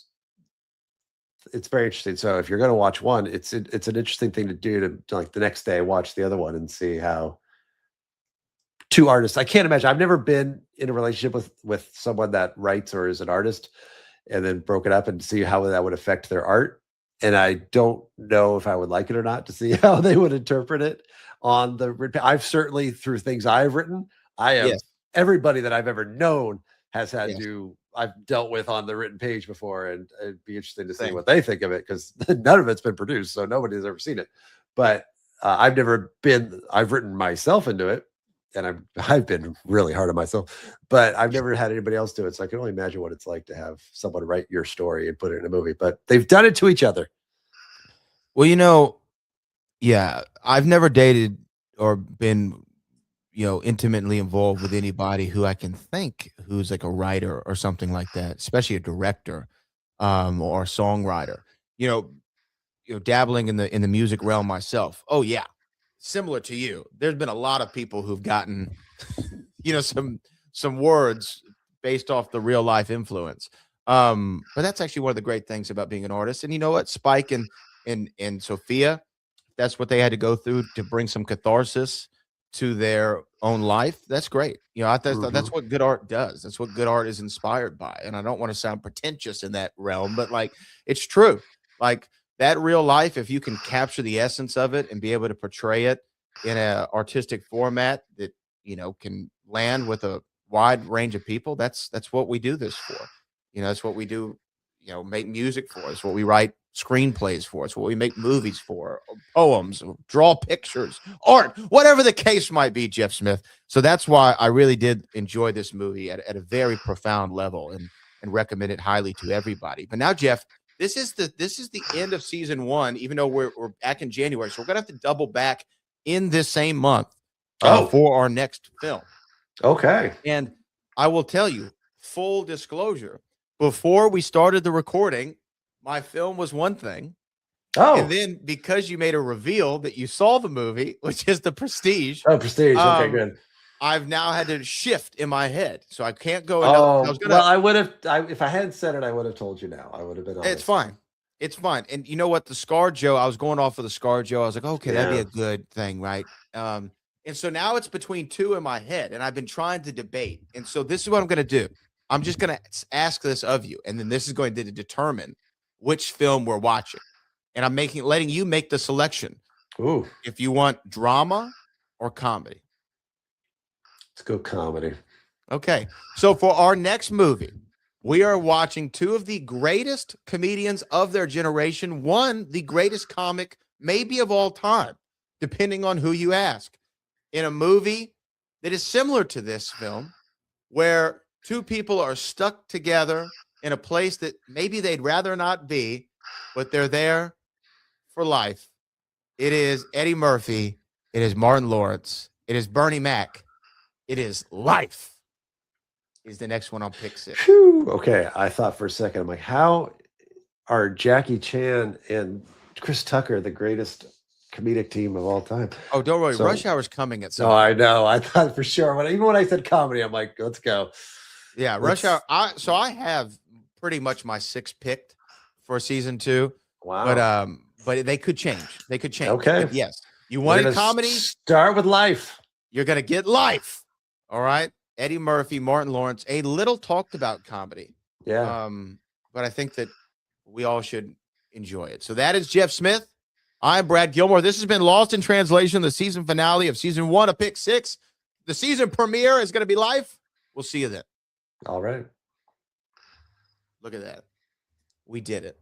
it's very interesting. So if you're going to watch one, it's an interesting thing to do to like the next day watch the other one and see how two artists. I can't imagine. I've never been in a relationship with someone that writes or is an artist and then broke it up and see how that would affect their art. And I don't know if I would like it or not to see how they would interpret it on the written. I've certainly through things I've written, I have Yes. everybody that I've ever known has had Yes. to I've dealt with on the written page before, and it'd be interesting to see Same. what they think of it because none of it's been produced, so nobody's ever seen it. But I've never been. I've written myself into it, and I've been really hard on myself, but I've never had anybody else do it. So I can only imagine what it's like to have someone write your story and put it in a movie. But they've done it to each other. Well, yeah, I've never dated or been, intimately involved with anybody who I can think who's like a writer or something like that, especially a director, or a songwriter. You know, dabbling in the music realm myself. Oh yeah, similar to you. There's been a lot of people who've gotten, some words based off the real life influence. But that's actually one of the great things about being an artist. And you know what, Spike and Sophia, that's what they had to go through to bring some catharsis to their own life. That's great. That's Mhm. what good art does. That's what good art is inspired by. And I don't want to sound pretentious in that realm, but like it's true. Like that real life, if you can capture the essence of it and be able to portray it in a artistic format that can land with a wide range of people, that's what we do this for. That's what we do, make music for. It's what we write screenplays for. It's what we make movies for, poems, draw pictures, art, whatever the case might be, Jeff Smith. So that's why I really did enjoy this movie at a very profound level and recommend it highly to everybody. But now, Jeff, this is the end of season one, even though we're back in January. So we're gonna have to double back in this same month Oh, for our next film. okay. And I will tell you, full disclosure, before we started the recording, My film was one thing. Oh, And then because you made a reveal that you saw the movie, which is The Prestige. oh, Prestige. Okay, good. I've now had to shift in my head. So I can't go another. Oh, well, I would have, if I hadn't said it, I would have told you now. I would have been honest. It's fine. It's fine. And you know what? The Scar Joe, I was going off of the Scar Joe. I was like, okay, that'd be a good thing, right? And so now it's between two in my head, and I've been trying to debate. And so this is what I'm going to do. I'm just going to ask this of you, and then this is going to determine which film we're watching. And I'm letting you make the selection. Ooh. If you want drama or comedy. Let's go comedy. Okay. So for our next movie, we are watching two of the greatest comedians of their generation. One, the greatest comic maybe of all time, depending on who you ask. In a movie that is similar to this film, where two people are stuck together in a place that maybe they'd rather not be, but they're there for life. It is Eddie Murphy. It is Martin Lawrence. It is Bernie Mac. It is Life. Is the next one on Pick 6. Whew. Okay, I thought for a second, I'm like, how are Jackie Chan and Chris Tucker the greatest comedic team of all time? Oh, don't worry. Rush Hour's coming at some point. I know. I thought for sure. Even when I said comedy, I'm like, let's go. Yeah, Rush Hour. I have pretty much my 6 picked for season 2. Wow. But they could change. They could change. Okay. But yes. You wanted comedy? Start with Life. You're going to get Life. All right. Eddie Murphy, Martin Lawrence, a little talked about comedy. Yeah. But I think that we all should enjoy it. So that is Jeff Smith. I'm Brad Gilmore. This has been Lost in Translation, the season finale of season 1 of Pick 6. The season premiere is going to be Life. We'll see you then. All right. Look at that. We did it.